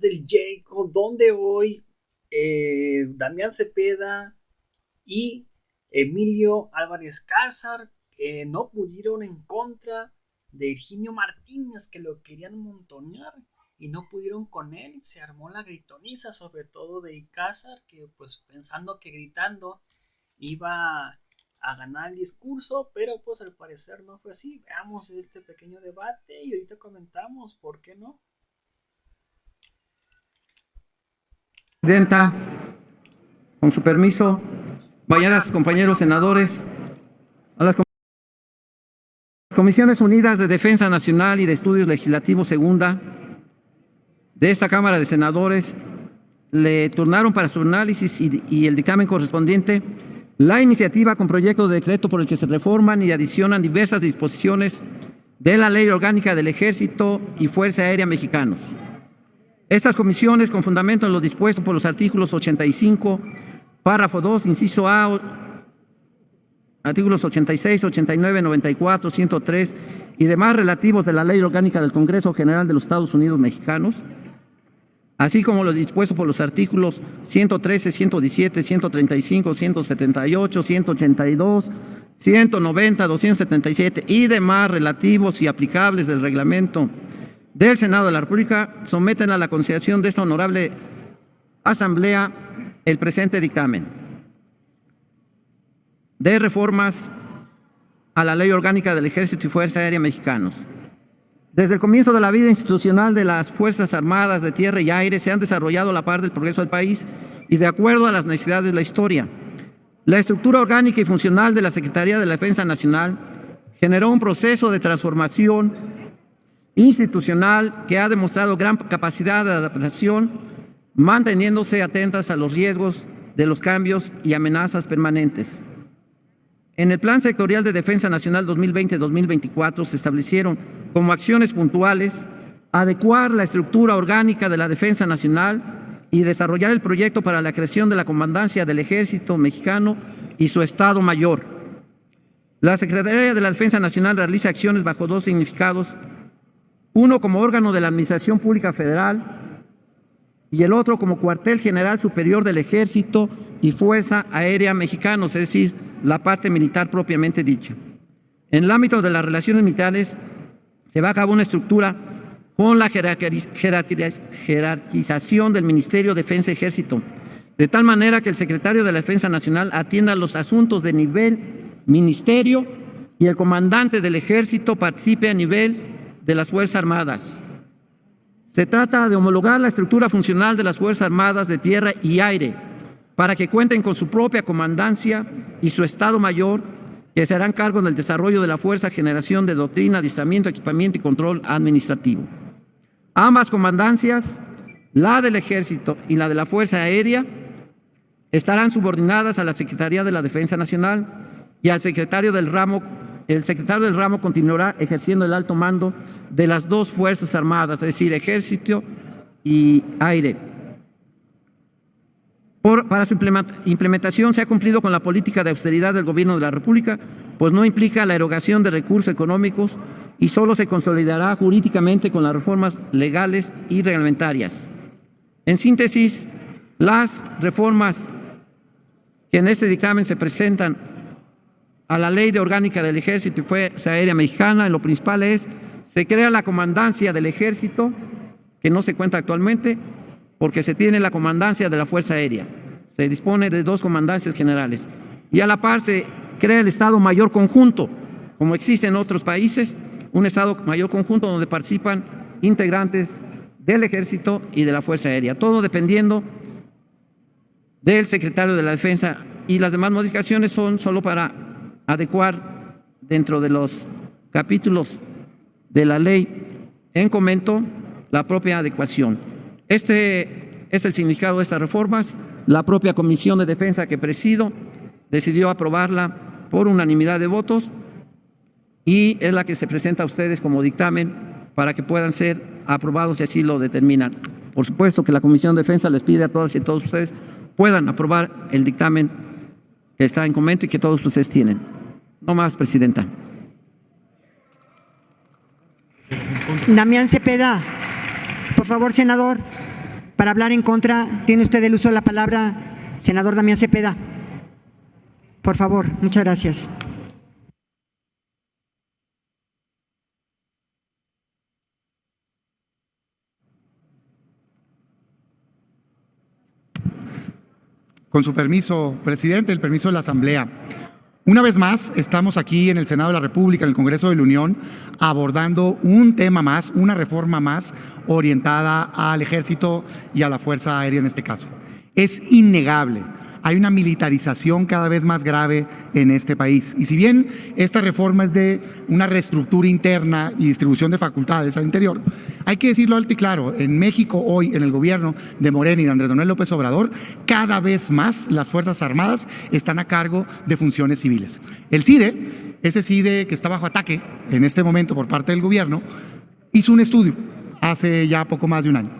del Jacob, donde hoy Damián Cepeda y Emilio Álvarez Cázar no pudieron en contra de Virginio Martínez, que lo querían montonear y no pudieron con él. Se armó la gritoniza, sobre todo de Cázar, que pues pensando que gritando iba a ganar el discurso, pero pues al parecer no fue así. Veamos este pequeño debate y ahorita comentamos, ¿por qué no? Presidenta, con su permiso, compañeras, compañeros senadores, a las Comisiones Unidas de Defensa Nacional y de Estudios Legislativos Segunda de esta Cámara de Senadores le turnaron para su análisis y el dictamen correspondiente la iniciativa con proyecto de decreto por el que se reforman y adicionan diversas disposiciones de la Ley Orgánica del Ejército y Fuerza Aérea Mexicanos. Estas comisiones, con fundamento en lo dispuesto por los artículos 85, párrafo 2, inciso A, artículos 86, 89, 94, 103 y demás relativos de la Ley Orgánica del Congreso General de los Estados Unidos Mexicanos, así como lo dispuesto por los artículos 113, 117, 135, 178, 182, 190, 277 y demás relativos y aplicables del reglamento del Senado de la República, someten a la consideración de esta honorable Asamblea el presente dictamen de reformas a la Ley Orgánica del Ejército y Fuerza Aérea Mexicanos. Desde el comienzo de la vida institucional de las Fuerzas Armadas de Tierra y Aire se han desarrollado a la par del progreso del país y de acuerdo a las necesidades de la historia. La estructura orgánica y funcional de la Secretaría de la Defensa Nacional generó un proceso de transformación institucional que ha demostrado gran capacidad de adaptación, manteniéndose atentas a los riesgos de los cambios y amenazas permanentes. En el Plan Sectorial de Defensa Nacional 2020-2024 se establecieron como acciones puntuales adecuar la estructura orgánica de la Defensa Nacional y desarrollar el proyecto para la creación de la Comandancia del Ejército Mexicano y su Estado Mayor. La Secretaría de la Defensa Nacional realiza acciones bajo dos significados: uno como órgano de la Administración Pública Federal y el otro como cuartel general superior del Ejército y Fuerza Aérea Mexicanos, es decir, la parte militar propiamente dicha. En el ámbito de las relaciones militares se va a cabo una estructura con la jerarquización del Ministerio de Defensa y Ejército, de tal manera que el secretario de la Defensa Nacional atienda los asuntos de nivel ministerio y el comandante del Ejército participe a nivel de las Fuerzas Armadas. Se trata de homologar la estructura funcional de las Fuerzas Armadas de Tierra y Aire para que cuenten con su propia comandancia y su Estado Mayor, que se harán cargo del desarrollo de la fuerza, generación de doctrina, adiestramiento, equipamiento y control administrativo. Ambas comandancias, la del Ejército y la de la Fuerza Aérea, estarán subordinadas a la Secretaría de la Defensa Nacional y al secretario del ramo. El secretario del ramo continuará ejerciendo el alto mando de las dos Fuerzas Armadas, es decir, Ejército y Aire. Para su implementación se ha cumplido con la política de austeridad del Gobierno de la República, pues no implica la erogación de recursos económicos y solo se consolidará jurídicamente con las reformas legales y reglamentarias. En síntesis, las reformas que en este dictamen se presentan a la Ley de Orgánica del Ejército y Fuerza Aérea Mexicana, en lo principal se crea la Comandancia del Ejército, que no se cuenta actualmente, porque se tiene la Comandancia de la Fuerza Aérea. Se dispone de dos comandancias generales. Y a la par se crea el Estado Mayor Conjunto, como existe en otros países, un Estado Mayor Conjunto donde participan integrantes del Ejército y de la Fuerza Aérea, todo dependiendo del secretario de la Defensa, y las demás modificaciones son solo para adecuar dentro de los capítulos de la ley en comento la propia adecuación. Este es el significado de estas reformas. La propia Comisión de Defensa que presido decidió aprobarla por unanimidad de votos y es la que se presenta a ustedes como dictamen para que puedan ser aprobados si así lo determinan. Por supuesto que la Comisión de Defensa les pide a todos y todos ustedes puedan aprobar el dictamen que está en comento y que todos ustedes tienen. No más, Presidenta. Damián Cepeda, por favor, senador. Para hablar en contra, tiene usted el uso de la palabra, senador Damián Cepeda. Por favor, muchas gracias. Con su permiso, presidente, el permiso de la Asamblea. Una vez más, estamos aquí en el Senado de la República, en el Congreso de la Unión, abordando un tema más, una reforma más orientada al Ejército y a la Fuerza Aérea en este caso. Es innegable. Hay una militarización cada vez más grave en este país. Y si bien esta reforma es de una reestructura interna y distribución de facultades al interior, hay que decirlo alto y claro, en México hoy, en el gobierno de Morena y de Andrés Manuel López Obrador, cada vez más las Fuerzas Armadas están a cargo de funciones civiles. El CIDE, ese CIDE que está bajo ataque en este momento por parte del gobierno, hizo un estudio hace ya poco más de un año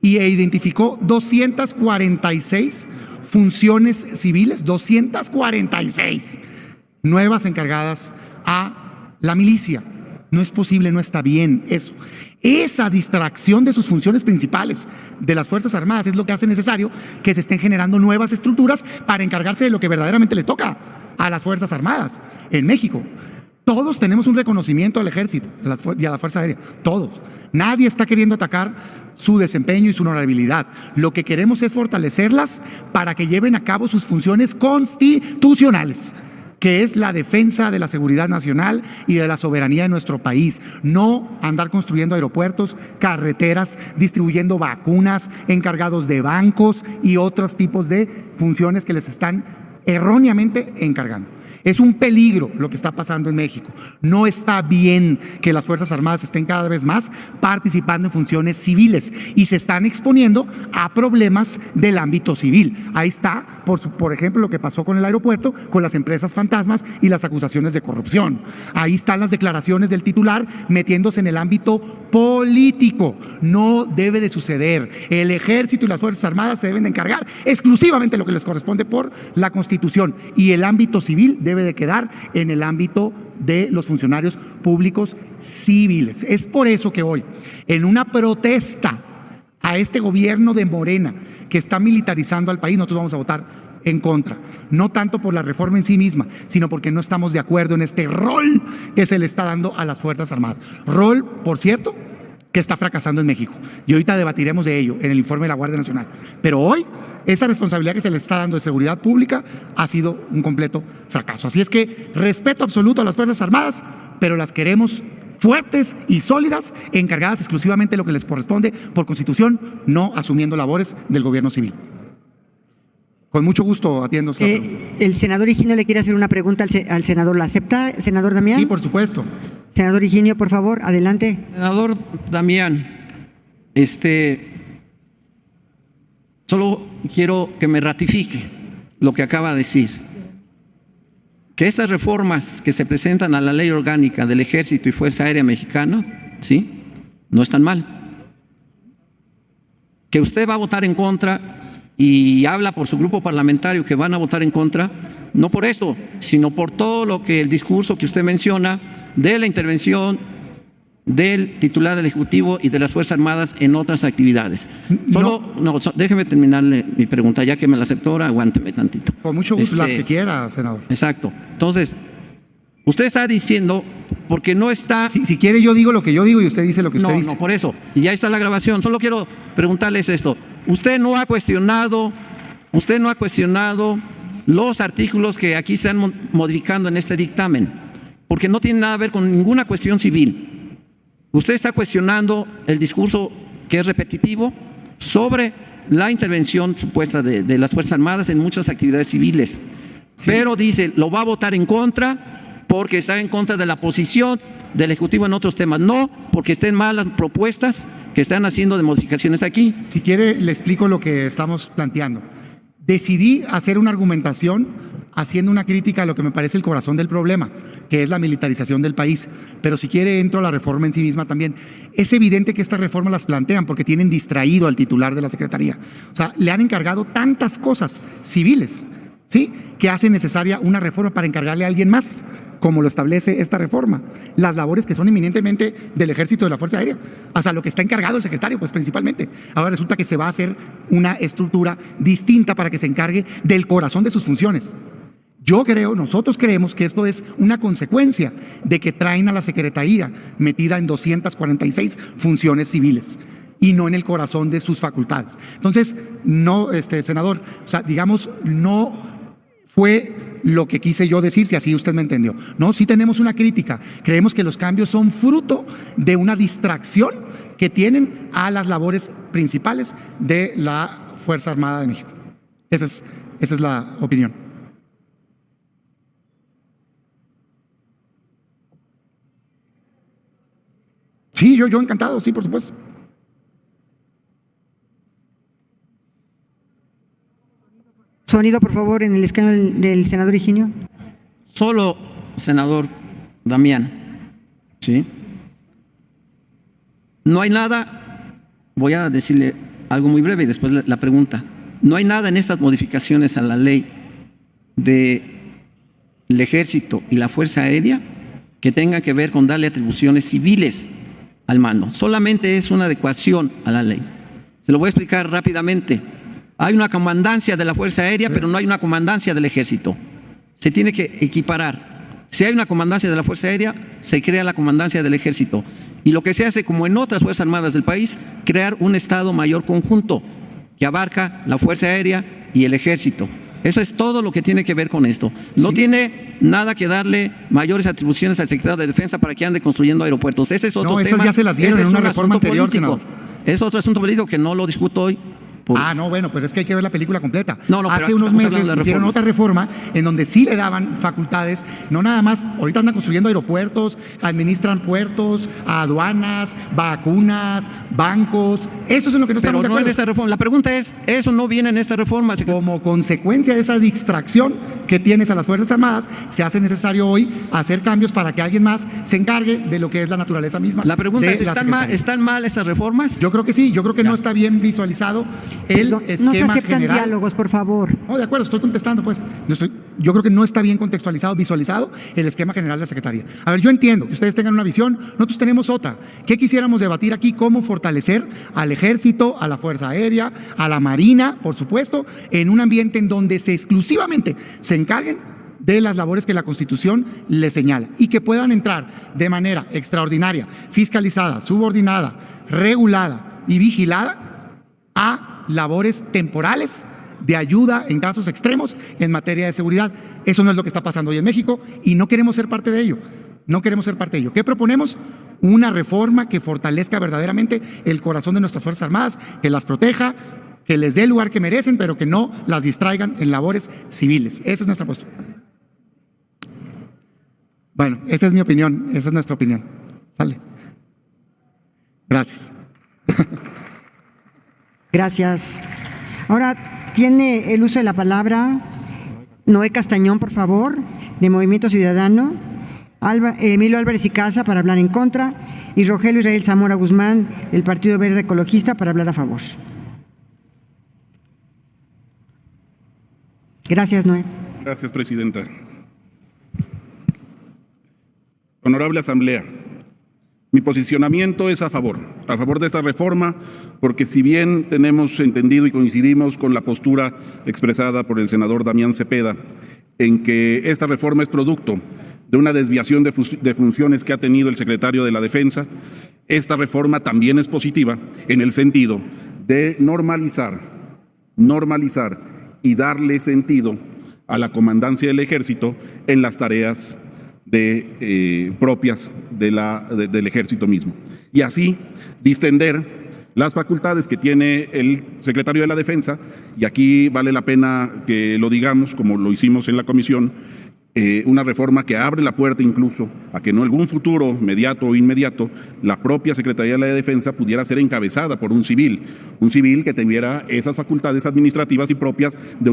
y identificó 246 funciones civiles, 246 nuevas encargadas a la milicia. No es posible, no está bien eso. Esa distracción de sus funciones principales de las Fuerzas Armadas es lo que hace necesario que se estén generando nuevas estructuras para encargarse de lo que verdaderamente le toca a las Fuerzas Armadas en México. Todos tenemos un reconocimiento al Ejército y a la Fuerza Aérea, todos. Nadie está queriendo atacar su desempeño y su honorabilidad. Lo que queremos es fortalecerlas para que lleven a cabo sus funciones constitucionales, que es la defensa de la seguridad nacional y de la soberanía de nuestro país. No andar construyendo aeropuertos, carreteras, distribuyendo vacunas, encargados de bancos y otros tipos de funciones que les están erróneamente encargando. Es un peligro lo que está pasando en México. No está bien que las Fuerzas Armadas estén cada vez más participando en funciones civiles y se están exponiendo a problemas del ámbito civil. Ahí está, por ejemplo, lo que pasó con el aeropuerto, con las empresas fantasmas y las acusaciones de corrupción. Ahí están las declaraciones del titular metiéndose en el ámbito político. No debe de suceder. El Ejército y las Fuerzas Armadas se deben de encargar exclusivamente de lo que les corresponde por la Constitución, y el ámbito civil debe de quedar en el ámbito de los funcionarios públicos civiles. Es por eso que hoy, en una protesta a este gobierno de Morena que está militarizando al país, nosotros vamos a votar en contra. No tanto por la reforma en sí misma, sino porque no estamos de acuerdo en este rol que se le está dando a las Fuerzas Armadas. Rol, por cierto, que está fracasando en México. Y ahorita debatiremos de ello en el informe de la Guardia Nacional. Pero hoy, esa responsabilidad que se le está dando de seguridad pública ha sido un completo fracaso. Así es que respeto absoluto a las Fuerzas Armadas, pero las queremos fuertes y sólidas, encargadas exclusivamente de lo que les corresponde por Constitución, no asumiendo labores del gobierno civil. Con mucho gusto atiendo. El senador Higinio le quiere hacer una pregunta al senador. ¿La acepta, senador Damián? Sí, por supuesto. Senador Higinio, por favor, adelante. Senador Damián, solo quiero que me ratifique lo que acaba de decir, que estas reformas que se presentan a la Ley Orgánica del Ejército y Fuerza Aérea Mexicana, ¿sí?, no están mal. Que usted va a votar en contra y habla por su grupo parlamentario que van a votar en contra, no por esto, sino por todo lo que el discurso que usted menciona de la intervención del titular del Ejecutivo y de las Fuerzas Armadas en otras actividades. Déjeme terminarle mi pregunta, ya que me la aceptó, ahora aguánteme tantito. Con mucho gusto, las que quiera, senador. Exacto. Entonces, usted está diciendo, porque no está... Si quiere yo digo lo que yo digo y usted dice lo que usted dice. No, por eso. Y ya está la grabación. Solo quiero preguntarles esto. Usted no ha cuestionado los artículos que aquí se están modificando en este dictamen, porque no tiene nada que ver con ninguna cuestión civil. Usted está cuestionando el discurso que es repetitivo sobre la intervención supuesta de las Fuerzas Armadas en muchas actividades civiles. Sí. Pero dice, lo va a votar en contra porque está en contra de la posición del Ejecutivo en otros temas, no porque estén mal las propuestas que están haciendo de modificaciones aquí. Si quiere, le explico lo que estamos planteando. Decidí hacer una argumentación haciendo una crítica a lo que me parece el corazón del problema, que es la militarización del país. Pero si quiere, entro a la reforma en sí misma también. Es evidente que estas reformas las plantean porque tienen distraído al titular de la Secretaría. O sea, le han encargado tantas cosas civiles, ¿sí?, que hace necesaria una reforma para encargarle a alguien más como lo establece esta reforma, las labores que son eminentemente del Ejército, de la Fuerza Aérea, o sea, lo que está encargado el secretario, pues principalmente. Ahora resulta que se va a hacer una estructura distinta para que se encargue del corazón de sus funciones. Nosotros creemos que esto es una consecuencia de que traen a la Secretaría metida en 246 funciones civiles y no en el corazón de sus facultades. Entonces, no, senador, o sea, digamos, no fue lo que quise yo decir, si así usted me entendió. No, sí tenemos una crítica. Creemos que los cambios son fruto de una distracción que tienen a las labores principales de la Fuerza Armada de México. Esa es la opinión. Sí, yo encantado, sí, por supuesto. Sonido, por favor, en el escaño del senador Higinio. Solo, senador Damián, ¿sí? No hay nada, voy a decirle algo muy breve y después la pregunta. No hay nada en estas modificaciones a la ley del Ejército y la Fuerza Aérea que tenga que ver con darle atribuciones civiles al mando. Solamente es una adecuación a la ley. Se lo voy a explicar rápidamente. Hay una comandancia de la Fuerza Aérea, pero no hay una comandancia del Ejército. Se tiene que equiparar. Si hay una comandancia de la Fuerza Aérea, se crea la comandancia del Ejército. Y lo que se hace, como en otras Fuerzas Armadas del país, crear un Estado Mayor conjunto que abarca la Fuerza Aérea y el Ejército. Eso es todo lo que tiene que ver con esto. No tiene nada que darle mayores atribuciones al secretario de Defensa para que ande construyendo aeropuertos. Ese es otro tema. No, esas ya se las dieron en una reforma anterior, senador. Es otro asunto político que no lo discuto hoy. No, bueno, pero es que hay que ver la película completa. Hace unos meses hicieron otra reforma en donde sí le daban facultades, no nada más, ahorita andan construyendo aeropuertos, administran puertos, aduanas, vacunas, bancos, eso es en lo que no estamos de acuerdo. Pero no es esta reforma. La pregunta es, ¿eso no viene en esta reforma? Como consecuencia de esa distracción que tienes a las Fuerzas Armadas, se hace necesario hoy hacer cambios para que alguien más se encargue de lo que es la naturaleza misma. La pregunta es, ¿están mal estas reformas? Yo creo que sí, yo creo que no está bien visualizado el esquema no se aceptan general. Diálogos, por favor. No, de acuerdo, estoy contestando, pues. Yo creo que no está bien contextualizado, visualizado el esquema general de la Secretaría. A ver, yo entiendo que ustedes tengan una visión, nosotros tenemos otra. ¿Qué quisiéramos debatir aquí? ¿Cómo fortalecer al Ejército, a la Fuerza Aérea, a la Marina, por supuesto, en un ambiente en donde exclusivamente se encarguen de las labores que la Constitución les señala y que puedan entrar de manera extraordinaria, fiscalizada, subordinada, regulada y vigilada a labores temporales de ayuda en casos extremos en materia de seguridad? Eso no es lo que está pasando hoy en México y no queremos ser parte de ello. No queremos ser parte de ello. ¿Qué proponemos? Una reforma que fortalezca verdaderamente el corazón de nuestras Fuerzas Armadas, que las proteja, que les dé el lugar que merecen, pero que no las distraigan en labores civiles. Esa es nuestra postura. Bueno, esa es mi opinión, esa es nuestra opinión. Sale. Gracias. Gracias. Ahora tiene el uso de la palabra Noé Castañón, por favor, de Movimiento Ciudadano, Emilio Álvarez y Casa para hablar en contra y Rogelio Israel Zamora Guzmán del Partido Verde Ecologista para hablar a favor. Gracias, Noé. Gracias, presidenta. Honorable Asamblea, mi posicionamiento es a favor de esta reforma, porque si bien tenemos entendido y coincidimos con la postura expresada por el senador Damián Cepeda, en que esta reforma es producto de una desviación de funciones que ha tenido el secretario de la Defensa, esta reforma también es positiva en el sentido de normalizar y darle sentido a la comandancia del Ejército en las tareas propias del Ejército mismo. Y así distender las facultades que tiene el secretario de la Defensa, y aquí vale la pena que lo digamos, como lo hicimos en la comisión, una reforma que abre la puerta incluso a que en algún futuro mediato o inmediato la propia Secretaría de la Defensa pudiera ser encabezada por un civil que tuviera esas facultades administrativas y propias de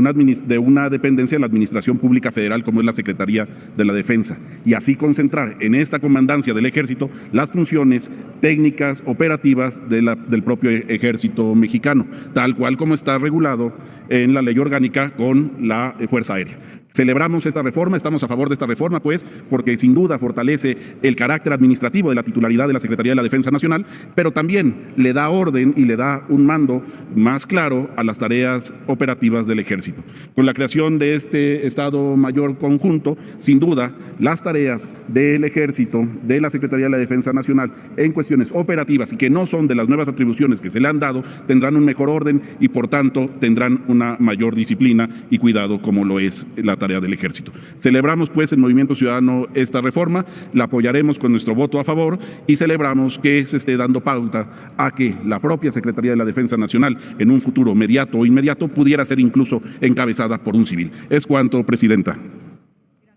una dependencia de la Administración Pública Federal como es la Secretaría de la Defensa, y así concentrar en esta comandancia del Ejército las funciones técnicas, operativas del propio Ejército mexicano, tal cual como está regulado en la ley orgánica con la Fuerza Aérea. Celebramos esta reforma, estamos a favor de esta reforma, pues, porque sin duda fortalece el carácter administrativo de la titularidad de la Secretaría de la Defensa Nacional, pero también le da orden y le da un mando más claro a las tareas operativas del Ejército. Con la creación de este Estado Mayor Conjunto, sin duda, las tareas del Ejército, de la Secretaría de la Defensa Nacional, en cuestiones operativas y que no son de las nuevas atribuciones que se le han dado, tendrán un mejor orden y, por tanto, tendrán una mayor disciplina y cuidado, como lo es la tarea del Ejército. Celebramos, pues, en Movimiento Ciudadano esta reforma, la apoyaremos con nuestro voto a favor y celebramos que se esté dando pauta a que la propia Secretaría de la Defensa Nacional, en un futuro mediato o inmediato, pudiera ser incluso encabezada por un civil. Es cuanto, Presidenta.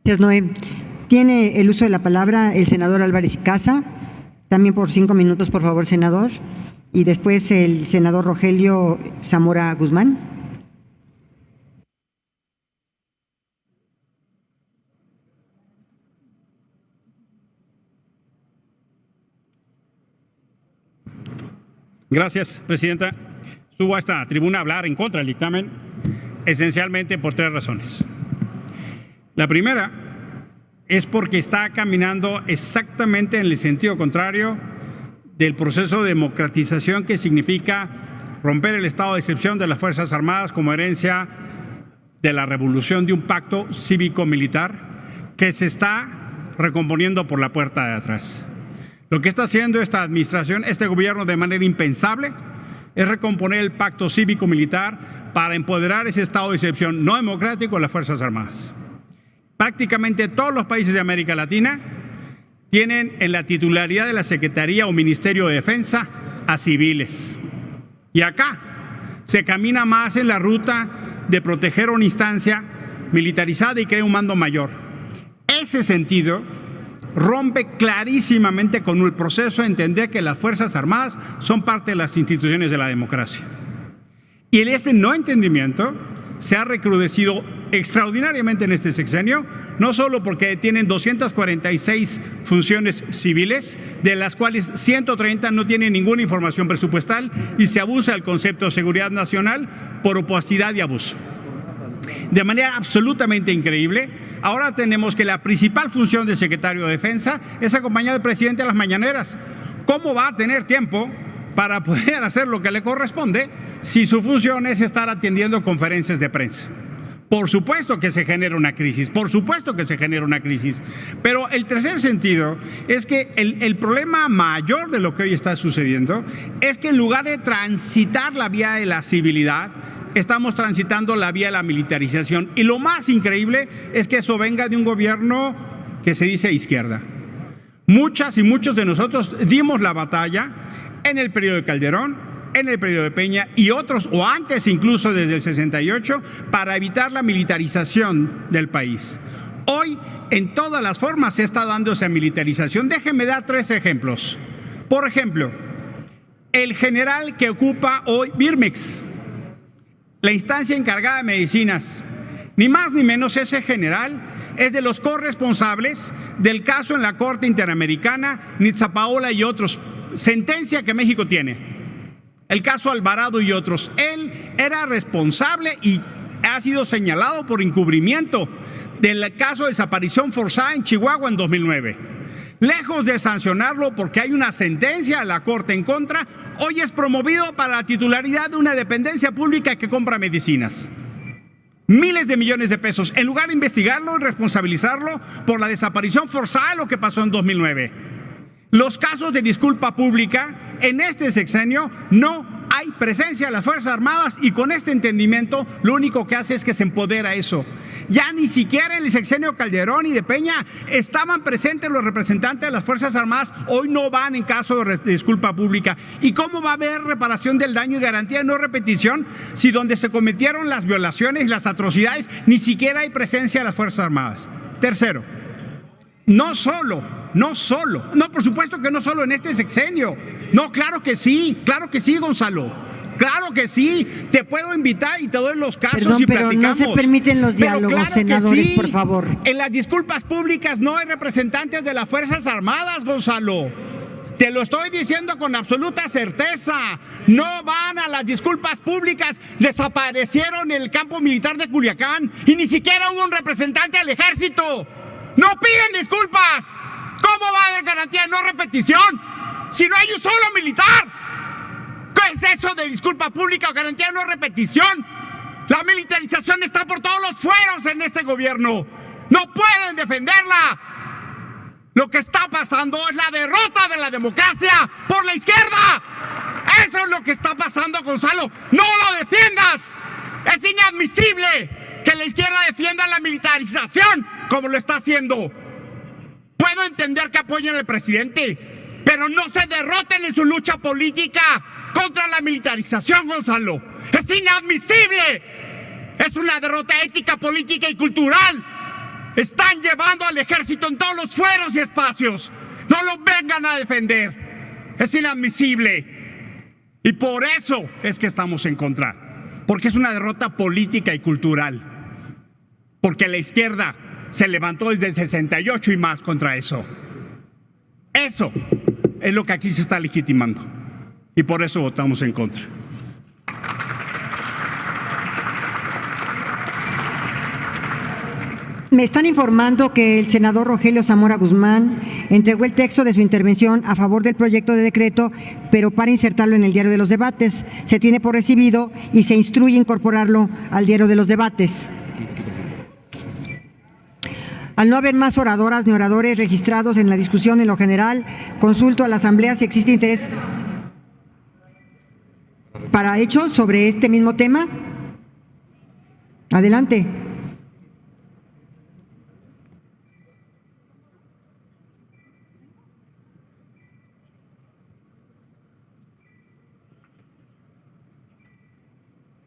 Gracias, Noé. Tiene el uso de la palabra el senador Álvarez y Casa. También por 5 minutos, por favor, senador. Y después el senador Rogelio Zamora Guzmán. Gracias, Presidenta. Subo a esta tribuna a hablar en contra del dictamen, esencialmente por 3 razones. La primera es porque está caminando exactamente en el sentido contrario del proceso de democratización que significa romper el estado de excepción de las Fuerzas Armadas como herencia de la revolución de un pacto cívico-militar que se está recomponiendo por la puerta de atrás. Lo que está haciendo esta administración, este gobierno, de manera impensable, es recomponer el pacto cívico-militar para empoderar ese estado de excepción no democrático de las Fuerzas Armadas. Prácticamente todos los países de América Latina tienen en la titularidad de la Secretaría o Ministerio de Defensa a civiles. Y acá se camina más en la ruta de proteger una instancia militarizada y crear un mando mayor. Ese sentido rompe clarísimamente con el proceso de entender que las Fuerzas Armadas son parte de las instituciones de la democracia. Y ese no entendimiento se ha recrudecido extraordinariamente en este sexenio, no solo porque tienen 246 funciones civiles, de las cuales 130 no tienen ninguna información presupuestal y se abusa del concepto de seguridad nacional por opacidad y abuso. De manera absolutamente increíble, ahora tenemos que la principal función del secretario de Defensa es acompañar al presidente a las mañaneras. ¿Cómo va a tener tiempo para poder hacer lo que le corresponde si su función es estar atendiendo conferencias de prensa? Por supuesto que se genera una crisis, Pero el tercer sentido es que el problema mayor de lo que hoy está sucediendo es que en lugar de transitar la vía de la civilidad, estamos transitando la vía de la militarización. Y lo más increíble es que eso venga de un gobierno que se dice izquierda. Muchas y muchos de nosotros dimos la batalla en el periodo de Calderón, en el periodo de Peña y otros, o antes incluso desde el 68, para evitar la militarización del país. Hoy, en todas las formas se está dando esa militarización. Déjenme dar 3 ejemplos. Por ejemplo, el general que ocupa hoy Birmex, la instancia encargada de medicinas, ni más ni menos ese general es de los corresponsables del caso en la Corte Interamericana, Nitza Paola y otros, sentencia que México tiene. El caso Alvarado y otros. Él era responsable y ha sido señalado por encubrimiento del caso de desaparición forzada en Chihuahua en 2009. Lejos de sancionarlo porque hay una sentencia de la Corte en contra, hoy es promovido para la titularidad de una dependencia pública que compra medicinas. Miles de millones de pesos, en lugar de investigarlo y responsabilizarlo por la desaparición forzada de lo que pasó en 2009. Los casos de disculpa pública en este sexenio no hay presencia de las Fuerzas Armadas y con este entendimiento lo único que hace es que se empodera eso. Ya ni siquiera en el sexenio Calderón y de Peña estaban presentes los representantes de las Fuerzas Armadas, hoy no van en caso de disculpa pública. ¿Y cómo va a haber reparación del daño y garantía de no repetición si donde se cometieron las violaciones y las atrocidades ni siquiera hay presencia de las Fuerzas Armadas? Tercero, por supuesto que no solo en este sexenio. No, claro que sí, Gonzalo. Claro que sí, te puedo invitar y te doy los casos. Perdón, y pero platicamos. No se permiten los diálogos, claro, senadores, sí. Por favor. En las disculpas públicas no hay representantes de las Fuerzas Armadas, Gonzalo. Te lo estoy diciendo con absoluta certeza. No van a las disculpas públicas. Desaparecieron el campo militar de Culiacán y ni siquiera hubo un representante del ejército. No piden disculpas. ¿Cómo va a haber garantía de no repetición si no hay un solo militar? ¿Qué es eso de disculpa pública o garantía de no repetición? La militarización está por todos los fueros en este gobierno. No pueden defenderla. Lo que está pasando es la derrota de la democracia por la izquierda. Eso es lo que está pasando, Gonzalo. No lo defiendas. Es inadmisible que la izquierda defienda la militarización como lo está haciendo. Puedo entender que apoyen al presidente, pero no se derroten en su lucha política contra la militarización, Gonzalo. Es inadmisible. Es una derrota ética, política y cultural. Están llevando al ejército en todos los fueros y espacios. No lo vengan a defender. Es inadmisible. Y por eso es que estamos en contra. Porque es una derrota política y cultural. Porque la izquierda se levantó desde el 68 y más contra eso. Eso es lo que aquí se está legitimando. Y por eso votamos en contra. Me están informando que el senador Rogelio Zamora Guzmán entregó el texto de su intervención a favor del proyecto de decreto, pero para insertarlo en el diario de los debates. Se tiene por recibido y se instruye incorporarlo al diario de los debates. Al no haber más oradoras ni oradores registrados en la discusión en lo general, consulto a la Asamblea si existe interés para hechos sobre este mismo tema. Adelante.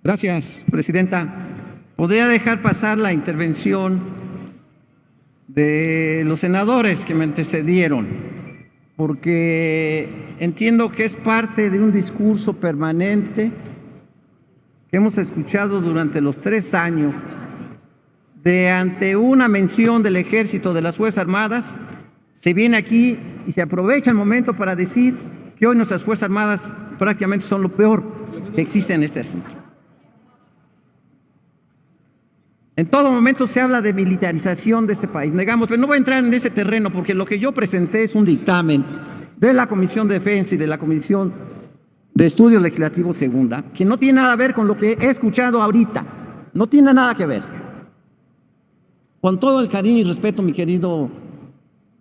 Gracias, presidenta. ¿Podría dejar pasar la intervención de los senadores que me antecedieron? Porque entiendo que es parte de un discurso permanente que hemos escuchado durante los 3 años, de ante una mención del Ejército, de las Fuerzas Armadas, se viene aquí y se aprovecha el momento para decir que hoy nuestras Fuerzas Armadas prácticamente son lo peor que existe en este asunto. En todo momento se habla de militarización de este país, negamos, pero no voy a entrar en ese terreno porque lo que yo presenté es un dictamen de la Comisión de Defensa y de la Comisión de Estudios Legislativos Segunda, que no tiene nada que ver con lo que he escuchado ahorita, no tiene nada que ver. Con todo el cariño y respeto, mi querido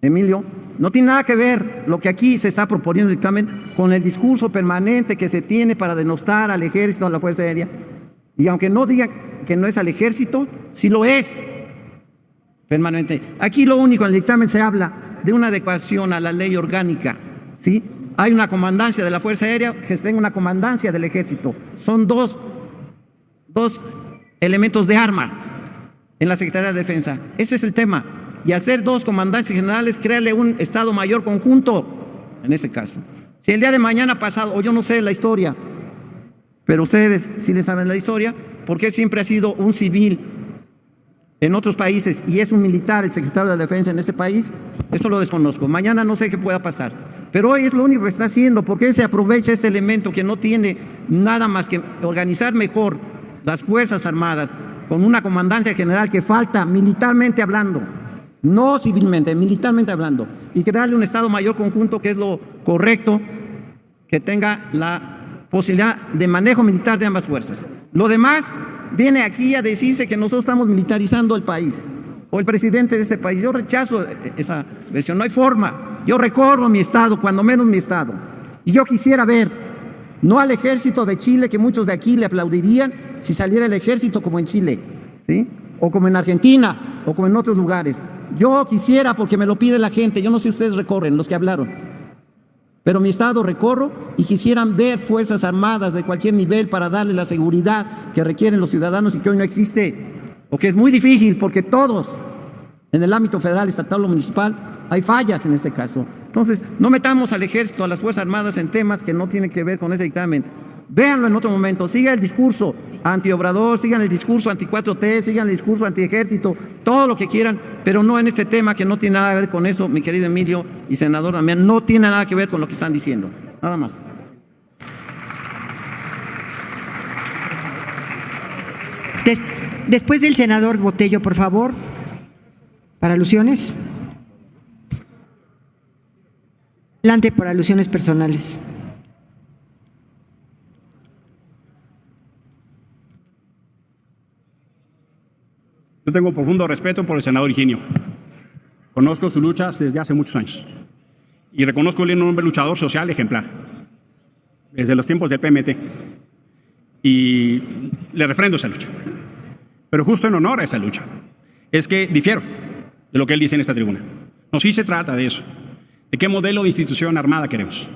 Emilio, no tiene nada que ver lo que aquí se está proponiendo el dictamen con el discurso permanente que se tiene para denostar al Ejército, a la Fuerza Aérea. Y aunque no digan que no es al Ejército, sí lo es permanente. Aquí lo único, en el dictamen se habla de una adecuación a la ley orgánica, ¿sí? Hay una comandancia de la Fuerza Aérea que tenga una comandancia del Ejército. Son dos elementos de arma en la Secretaría de Defensa. Ese es el tema. Y al ser 2 comandancias generales, créale un Estado Mayor conjunto, en ese caso. Si el día de mañana pasado, o yo no sé la historia, pero ustedes sí le saben la historia, porque siempre ha sido un civil en otros países y es un militar el secretario de la Defensa en este país, eso lo desconozco. Mañana no sé qué pueda pasar, pero hoy es lo único que está haciendo, porque se aprovecha este elemento que no tiene nada más que organizar mejor las Fuerzas Armadas con una comandancia general que falta militarmente hablando, no civilmente, militarmente hablando, y crearle un Estado Mayor conjunto que es lo correcto, que tenga la posibilidad de manejo militar de ambas fuerzas. Lo demás viene aquí a decirse que nosotros estamos militarizando el país, o el presidente de ese país. Yo rechazo esa versión, no hay forma. Yo recorro mi estado, cuando menos mi estado, y yo quisiera ver, no al ejército de Chile, que muchos de aquí le aplaudirían si saliera el ejército como en Chile, ¿sí? O como en Argentina, o como en otros lugares. Yo quisiera, porque me lo pide la gente, yo no sé si ustedes recorren, los que hablaron, pero mi estado recorro y quisieran ver Fuerzas Armadas de cualquier nivel para darle la seguridad que requieren los ciudadanos y que hoy no existe, o que es muy difícil porque todos, en el ámbito federal, estatal o municipal, hay fallas en este caso. Entonces, no metamos al Ejército, a las Fuerzas Armadas en temas que no tienen que ver con ese dictamen. Véanlo en otro momento, siga el discurso antiobrador, sigan el discurso anti-4T, sigan el discurso anti-ejército, todo lo que quieran, pero no en este tema que no tiene nada que ver con eso, mi querido Emilio y senador Damián, no tiene nada que ver con lo que están diciendo. Nada más. Después del senador Botello, por favor, para alusiones. Adelante por alusiones personales. Yo tengo profundo respeto por el senador Higinio. Conozco sus luchas desde hace muchos años. Y reconozco que él es un hombre luchador social ejemplar. Desde los tiempos del PMT. Y le refrendo esa lucha. Pero justo en honor a esa lucha, es que difiero de lo que él dice en esta tribuna. No, sí se trata de eso. ¿De qué modelo de institución armada queremos?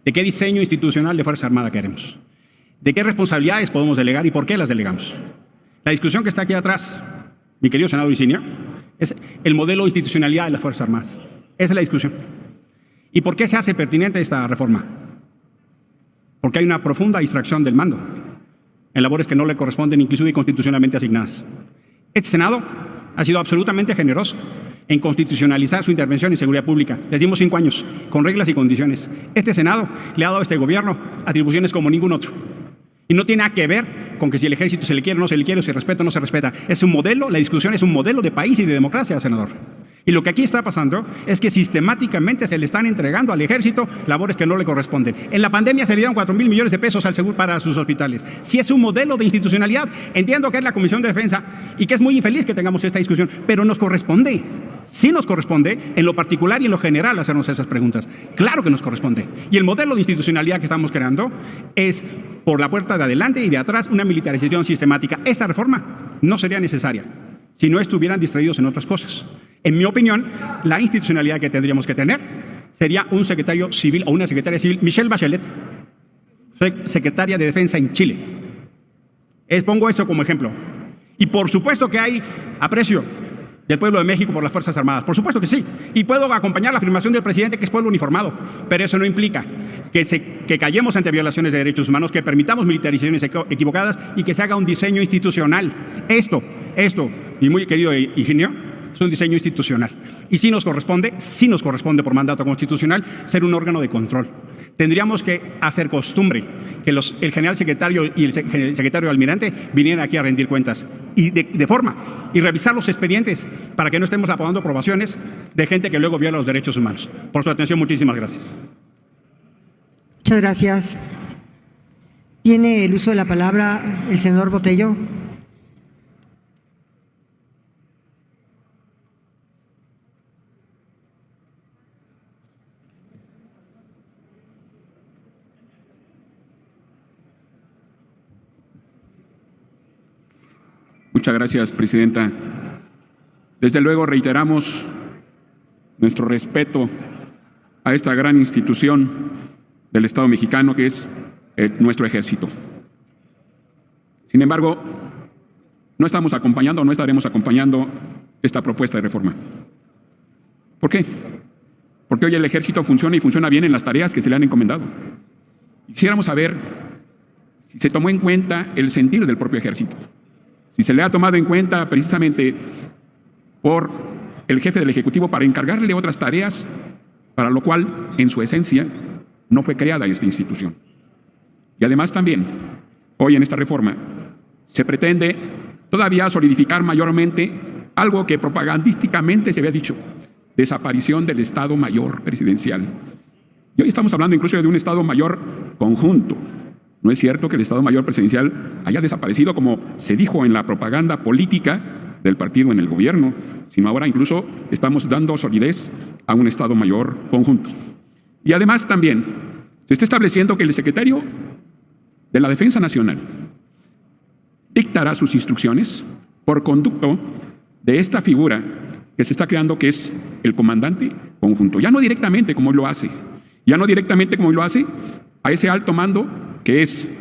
¿De qué diseño institucional de Fuerza Armada queremos? ¿De qué responsabilidades podemos delegar y por qué las delegamos? La discusión que está aquí atrás, mi querido senador Higinio, es el modelo de institucionalidad de las Fuerzas Armadas. Esa es la discusión. ¿Y por qué se hace pertinente esta reforma? Porque hay una profunda distracción del mando en labores que no le corresponden, inclusive constitucionalmente asignadas. Este Senado ha sido absolutamente generoso en constitucionalizar su intervención en seguridad pública. Les dimos 5 años, con reglas y condiciones. Este Senado le ha dado a este gobierno atribuciones como ningún otro. Y no tiene nada que ver con que si el ejército se le quiere o no se le quiere, o se respeta o no se respeta. Es un modelo, la discusión es un modelo de país y de democracia, senador. Y lo que aquí está pasando es que sistemáticamente se le están entregando al ejército labores que no le corresponden. En la pandemia se le dieron 4,000 millones de pesos al seguro para sus hospitales. Si es un modelo de institucionalidad, entiendo que es la Comisión de Defensa y que es muy infeliz que tengamos esta discusión, pero nos corresponde. Sí nos corresponde, en lo particular y en lo general, hacernos esas preguntas. Claro que nos corresponde. Y el modelo de institucionalidad que estamos creando es, por la puerta de adelante y de atrás, una militarización sistemática. Esta reforma no sería necesaria si no estuvieran distraídos en otras cosas. En mi opinión, la institucionalidad que tendríamos que tener sería un secretario civil o una secretaria civil. Michelle Bachelet fue secretaria de Defensa en Chile. Pongo esto como ejemplo. Y por supuesto que hay aprecio del pueblo de México por las Fuerzas Armadas. Por supuesto que sí. Y puedo acompañar la afirmación del presidente que es pueblo uniformado. Pero eso no implica que callemos ante violaciones de derechos humanos, que permitamos militarizaciones equivocadas y que se haga un diseño institucional. Esto, mi muy querido Higinio, es un diseño institucional. Y sí nos corresponde por mandato constitucional ser un órgano de control. Tendríamos que hacer costumbre que el general secretario y el secretario almirante vinieran aquí a rendir cuentas y y revisar los expedientes para que no estemos aprobando aprobaciones de gente que luego viola los derechos humanos. Por su atención, muchísimas gracias. Muchas gracias. Tiene el uso de la palabra el senador Botello. Muchas gracias, presidenta. Desde luego reiteramos nuestro respeto a esta gran institución del Estado mexicano que es nuestro ejército. Sin embargo, no estamos acompañando, no estaremos acompañando esta propuesta de reforma. ¿Por qué? Porque hoy el ejército funciona y funciona bien en las tareas que se le han encomendado. Quisiéramos saber si se tomó en cuenta el sentir del propio ejército. Si se le ha tomado en cuenta precisamente por el jefe del Ejecutivo para encargarle otras tareas, para lo cual, en su esencia, no fue creada esta institución. Y además también, hoy en esta reforma, se pretende todavía solidificar mayormente algo que propagandísticamente se había dicho, desaparición del Estado Mayor Presidencial. Y hoy estamos hablando incluso de un Estado Mayor conjunto. No es cierto que el Estado Mayor Presidencial haya desaparecido, como se dijo en la propaganda política del partido en el gobierno, sino ahora incluso estamos dando solidez a un Estado Mayor conjunto. Y además también se está estableciendo que el secretario de la Defensa Nacional dictará sus instrucciones por conducto de esta figura que se está creando, que es el comandante conjunto. Ya no directamente como él lo hace, a ese alto mando que es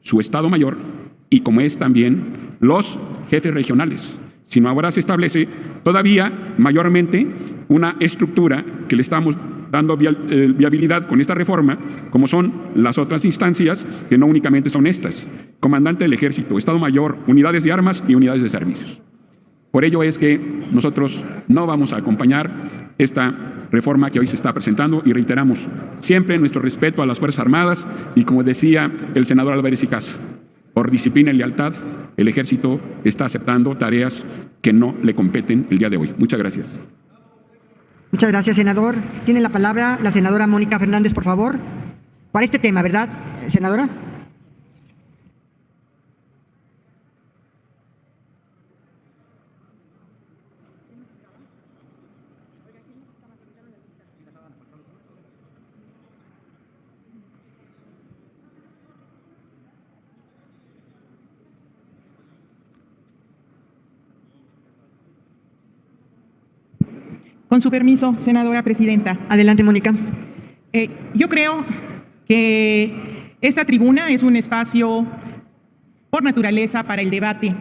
su Estado Mayor y como es también los jefes regionales, sino ahora se establece todavía mayormente una estructura que le estamos dando viabilidad con esta reforma, como son las otras instancias, que no únicamente son estas: comandante del Ejército, Estado Mayor, unidades de armas y unidades de servicios. Por ello es que nosotros no vamos a acompañar esta reforma que hoy se está presentando y reiteramos siempre nuestro respeto a las Fuerzas Armadas y, como decía el senador Álvarez y Casa, por disciplina y lealtad, el Ejército está aceptando tareas que no le competen el día de hoy. Muchas gracias. Muchas gracias, senador. Tiene la palabra la senadora Mónica Fernández, por favor, para este tema, ¿verdad, senadora? Con su permiso, senadora presidenta. Adelante, Mónica. Yo creo que esta tribuna es un espacio por naturaleza para el debate,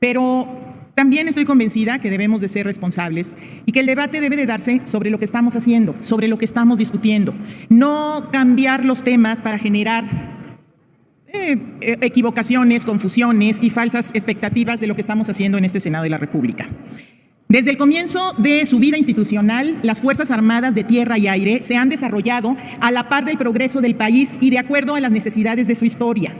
pero también estoy convencida que debemos de ser responsables y que el debate debe de darse sobre lo que estamos haciendo, sobre lo que estamos discutiendo, no cambiar los temas para generar equivocaciones, confusiones y falsas expectativas de lo que estamos haciendo en este Senado de la República. Desde el comienzo de su vida institucional, las Fuerzas Armadas de Tierra y Aire se han desarrollado a la par del progreso del país y de acuerdo a las necesidades de su historia.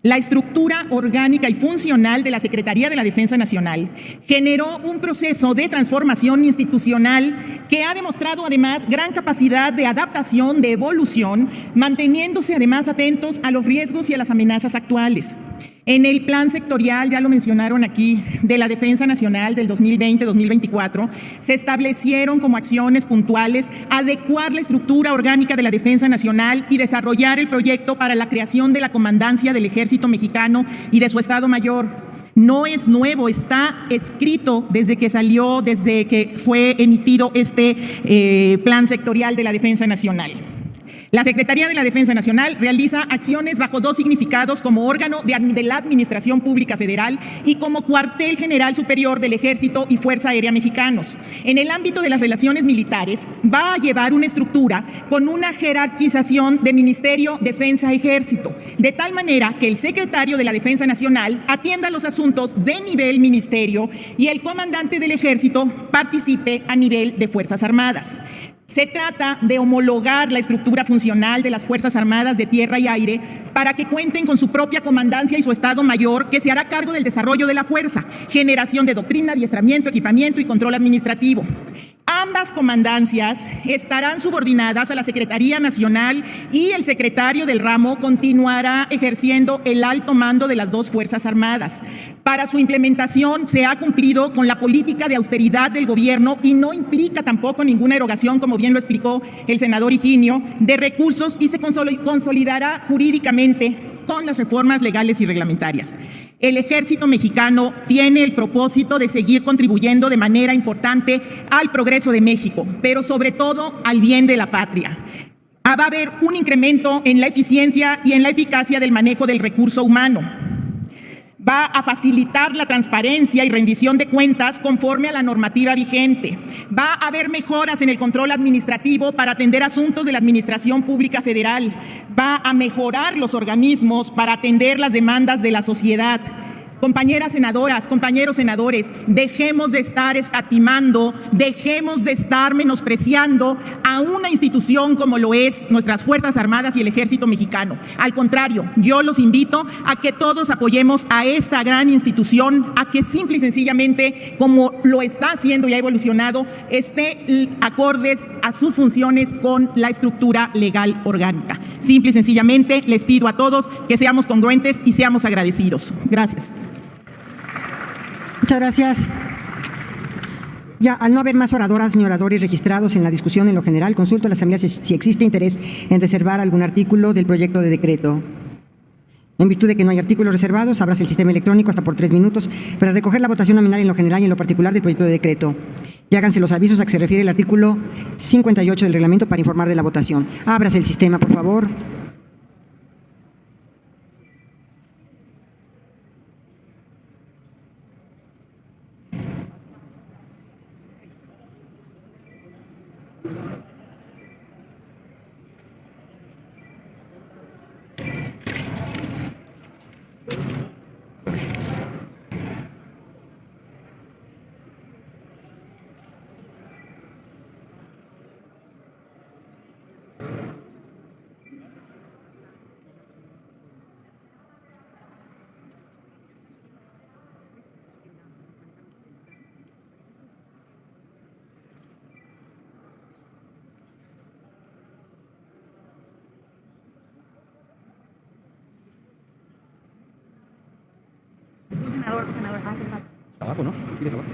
La estructura orgánica y funcional de la Secretaría de la Defensa Nacional generó un proceso de transformación institucional que ha demostrado además gran capacidad de adaptación, de evolución, manteniéndose además atentos a los riesgos y a las amenazas actuales. En el plan sectorial, ya lo mencionaron aquí, de la Defensa Nacional del 2020-2024, se establecieron como acciones puntuales adecuar la estructura orgánica de la Defensa Nacional y desarrollar el proyecto para la creación de la Comandancia del Ejército Mexicano y de su Estado Mayor. No es nuevo, está escrito desde que fue emitido este plan sectorial de la Defensa Nacional. La Secretaría de la Defensa Nacional realiza acciones bajo dos significados: como órgano de la Administración Pública Federal y como cuartel general superior del Ejército y Fuerza Aérea Mexicanos. En el ámbito de las relaciones militares, va a llevar una estructura con una jerarquización de Ministerio, Defensa, Ejército, de tal manera que el secretario de la Defensa Nacional atienda los asuntos de nivel ministerio y el comandante del Ejército participe a nivel de Fuerzas Armadas. Se trata de homologar la estructura funcional de las Fuerzas Armadas de Tierra y Aire para que cuenten con su propia comandancia y su Estado Mayor, que se hará cargo del desarrollo de la fuerza, generación de doctrina, adiestramiento, equipamiento y control administrativo. Ambas comandancias estarán subordinadas a la Secretaría Nacional y el secretario del ramo continuará ejerciendo el alto mando de las dos Fuerzas Armadas. Para su implementación se ha cumplido con la política de austeridad del gobierno y no implica tampoco ninguna erogación, como bien lo explicó el senador Higinio, de recursos, y se consolidará jurídicamente con las reformas legales y reglamentarias. El Ejército Mexicano tiene el propósito de seguir contribuyendo de manera importante al progreso de México, pero sobre todo al bien de la patria. Va a haber un incremento en la eficiencia y en la eficacia del manejo del recurso humano. Va a facilitar la transparencia y rendición de cuentas conforme a la normativa vigente. Va a haber mejoras en el control administrativo para atender asuntos de la Administración Pública Federal. Va a mejorar los organismos para atender las demandas de la sociedad. Compañeras senadoras, compañeros senadores, dejemos de estar escatimando, dejemos de estar menospreciando a una institución como lo es nuestras Fuerzas Armadas y el Ejército Mexicano. Al contrario, yo los invito a que todos apoyemos a esta gran institución, a que simple y sencillamente, como lo está haciendo y ha evolucionado, esté acordes a sus funciones con la estructura legal orgánica. Simple y sencillamente les pido a todos que seamos congruentes y seamos agradecidos. Gracias. Muchas gracias. Ya, al no haber más oradoras ni oradores registrados en la discusión en lo general, consulto a la Asamblea si existe interés en reservar algún artículo del proyecto de decreto. En virtud de que no hay artículos reservados, abras el sistema electrónico hasta por 3 minutos para recoger la votación nominal en lo general y en lo particular del proyecto de decreto. Y háganse los avisos a que se refiere el artículo 58 del reglamento para informar de la votación. Ábrase el sistema, por favor. Abajo, ¿no? ¿Quieres abajo?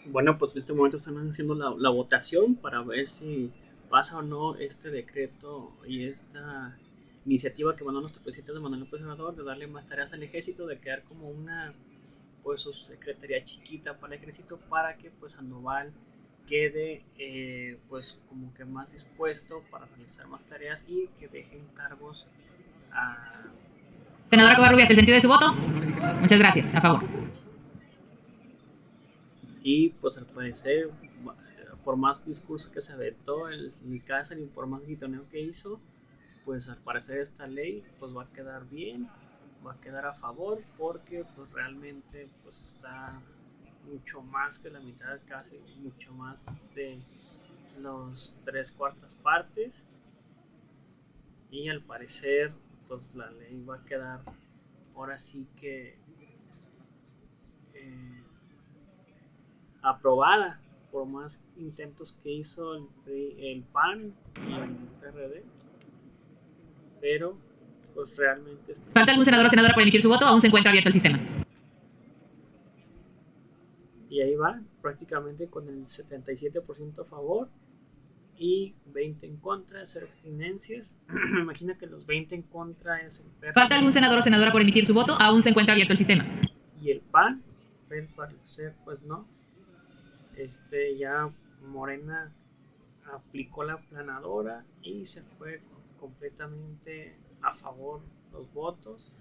Bueno, pues en este momento están haciendo la votación para ver si pasa o no este decreto y esta iniciativa que mandó nuestro presidente Manuel López Obrador de darle más tareas al ejército, de crear como una pues subsecretaría chiquita para el ejército, para que pues Sandoval quede pues como que más dispuesto para realizar más tareas y que deje encargos a... Senadora Covarrubias, ¿el sentido de su voto? Muchas gracias. A favor. Y pues al parecer, por más discurso que se aventó el Cásar y por más gritoneo que hizo, pues al parecer esta ley pues va a quedar bien, va a quedar a favor, porque pues realmente pues está mucho más que la mitad, casi mucho más de los 3/4 partes, y al parecer pues la ley va a quedar ahora sí que aprobada, por más intentos que hizo el PAN y el PRD, pero pues realmente está... ¿Falta algún senador o senadora por emitir su voto? ¿Aún se encuentra abierto el sistema? Y ahí va, prácticamente con el 77% a favor y 20 en contra, 0 abstinencias. Me imagino que los 20 en contra es el PRD. ¿Falta algún senador o senadora por emitir su voto? ¿Aún se encuentra abierto el sistema? Y el PAN, al parecer pues no. Ya Morena aplicó la planadora y se fue completamente a favor los votos,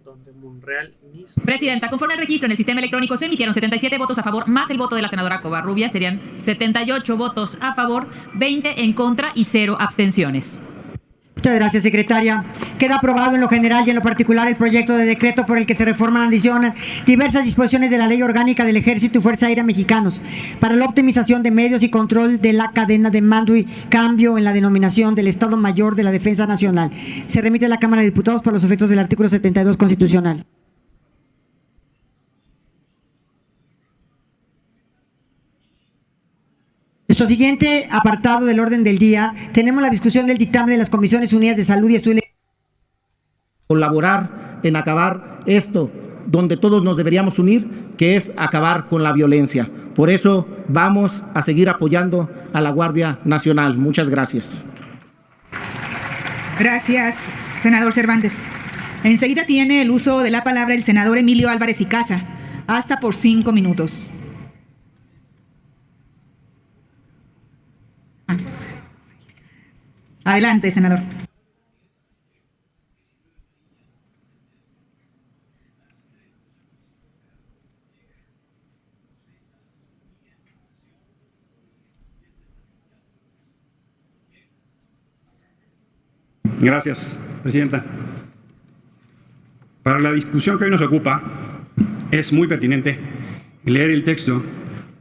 donde Monreal ni... Presidenta, conforme al registro en el sistema electrónico se emitieron 77 votos a favor más el voto de la senadora Covarrubias, serían 78 votos a favor, 20 en contra y 0 abstenciones. Muchas gracias, secretaria. Queda aprobado en lo general y en lo particular el proyecto de decreto por el que se reforman y adicionan diversas disposiciones de la Ley Orgánica del Ejército y Fuerza Aérea Mexicanos para la optimización de medios y control de la cadena de mando y cambio en la denominación del Estado Mayor de la Defensa Nacional. Se remite a la Cámara de Diputados para los efectos del artículo 72 constitucional. Nuestro siguiente apartado del orden del día, tenemos la discusión del dictamen de las Comisiones Unidas de Salud y Estudio. Colaborar en acabar esto, donde todos nos deberíamos unir, que es acabar con la violencia. Por eso vamos a seguir apoyando a la Guardia Nacional. Muchas gracias. Gracias, senador Cervantes. Enseguida tiene el uso de la palabra el senador Emilio Álvarez y Casa, hasta por 5 minutos. Adelante, senador. Gracias, presidenta. Para la discusión que hoy nos ocupa, es muy pertinente leer el texto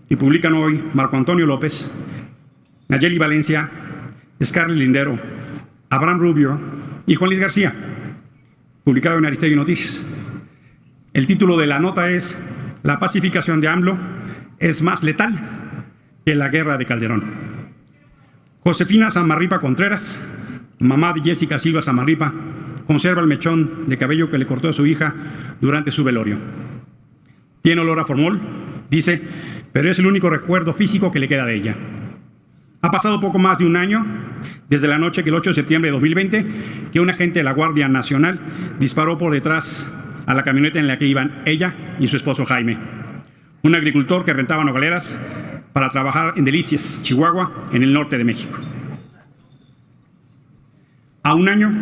que publican hoy Marco Antonio López, Nayeli Valencia, Scarlett Lindero, Abraham Rubio y Juan Luis García, publicado en Aristegui Noticias. El título de la nota es "La pacificación de AMLO es más letal que la guerra de Calderón". Josefina Samarripa Contreras, mamá de Jessica Silva Samarripa, conserva el mechón de cabello que le cortó a su hija durante su velorio. Tiene olor a formol, dice, pero es el único recuerdo físico que le queda de ella. Ha pasado poco más de un año desde la noche que el 8 de septiembre de 2020 que un agente de la Guardia Nacional disparó por detrás a la camioneta en la que iban ella y su esposo Jaime, un agricultor que rentaba nogaleras para trabajar en Delicias, Chihuahua, en el norte de México. A un año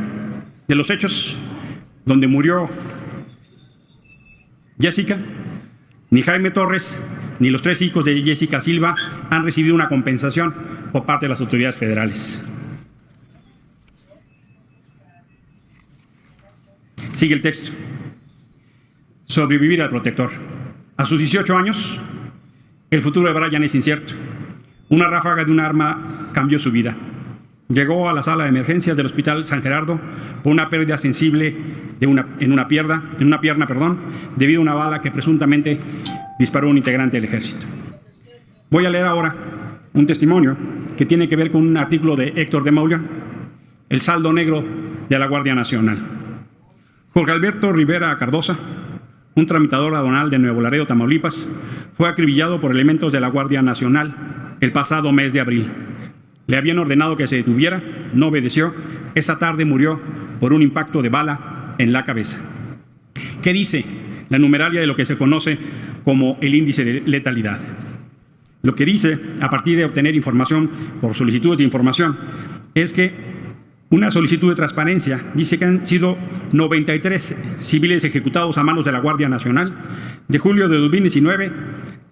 de los hechos donde murió Jessica, ni Jaime Torres ni los 3 hijos de Jessica Silva han recibido una compensación por parte de las autoridades federales. Sigue el texto. Sobrevivir al protector. A sus 18 años, el futuro de Brian es incierto. Una ráfaga de un arma cambió su vida. Llegó a la sala de emergencias del Hospital San Gerardo por una pérdida sensible en una pierna, debido a una bala que presuntamente disparó un integrante del ejército. Voy a leer ahora un testimonio que tiene que ver con un artículo de Héctor de Mauleón, El saldo negro de la Guardia Nacional. Jorge Alberto Rivera Cardosa, un tramitador aduanal de Nuevo Laredo, Tamaulipas, fue acribillado por elementos de la Guardia Nacional el pasado mes de abril. Le habían ordenado que se detuviera, no obedeció. Esa tarde murió por un impacto de bala en la cabeza. ¿Qué dice la numeralia de lo que se conoce como el índice de letalidad? Lo que dice, a partir de obtener información por solicitudes de información, es que una solicitud de transparencia dice que han sido 93 civiles ejecutados a manos de la Guardia Nacional de julio de 2019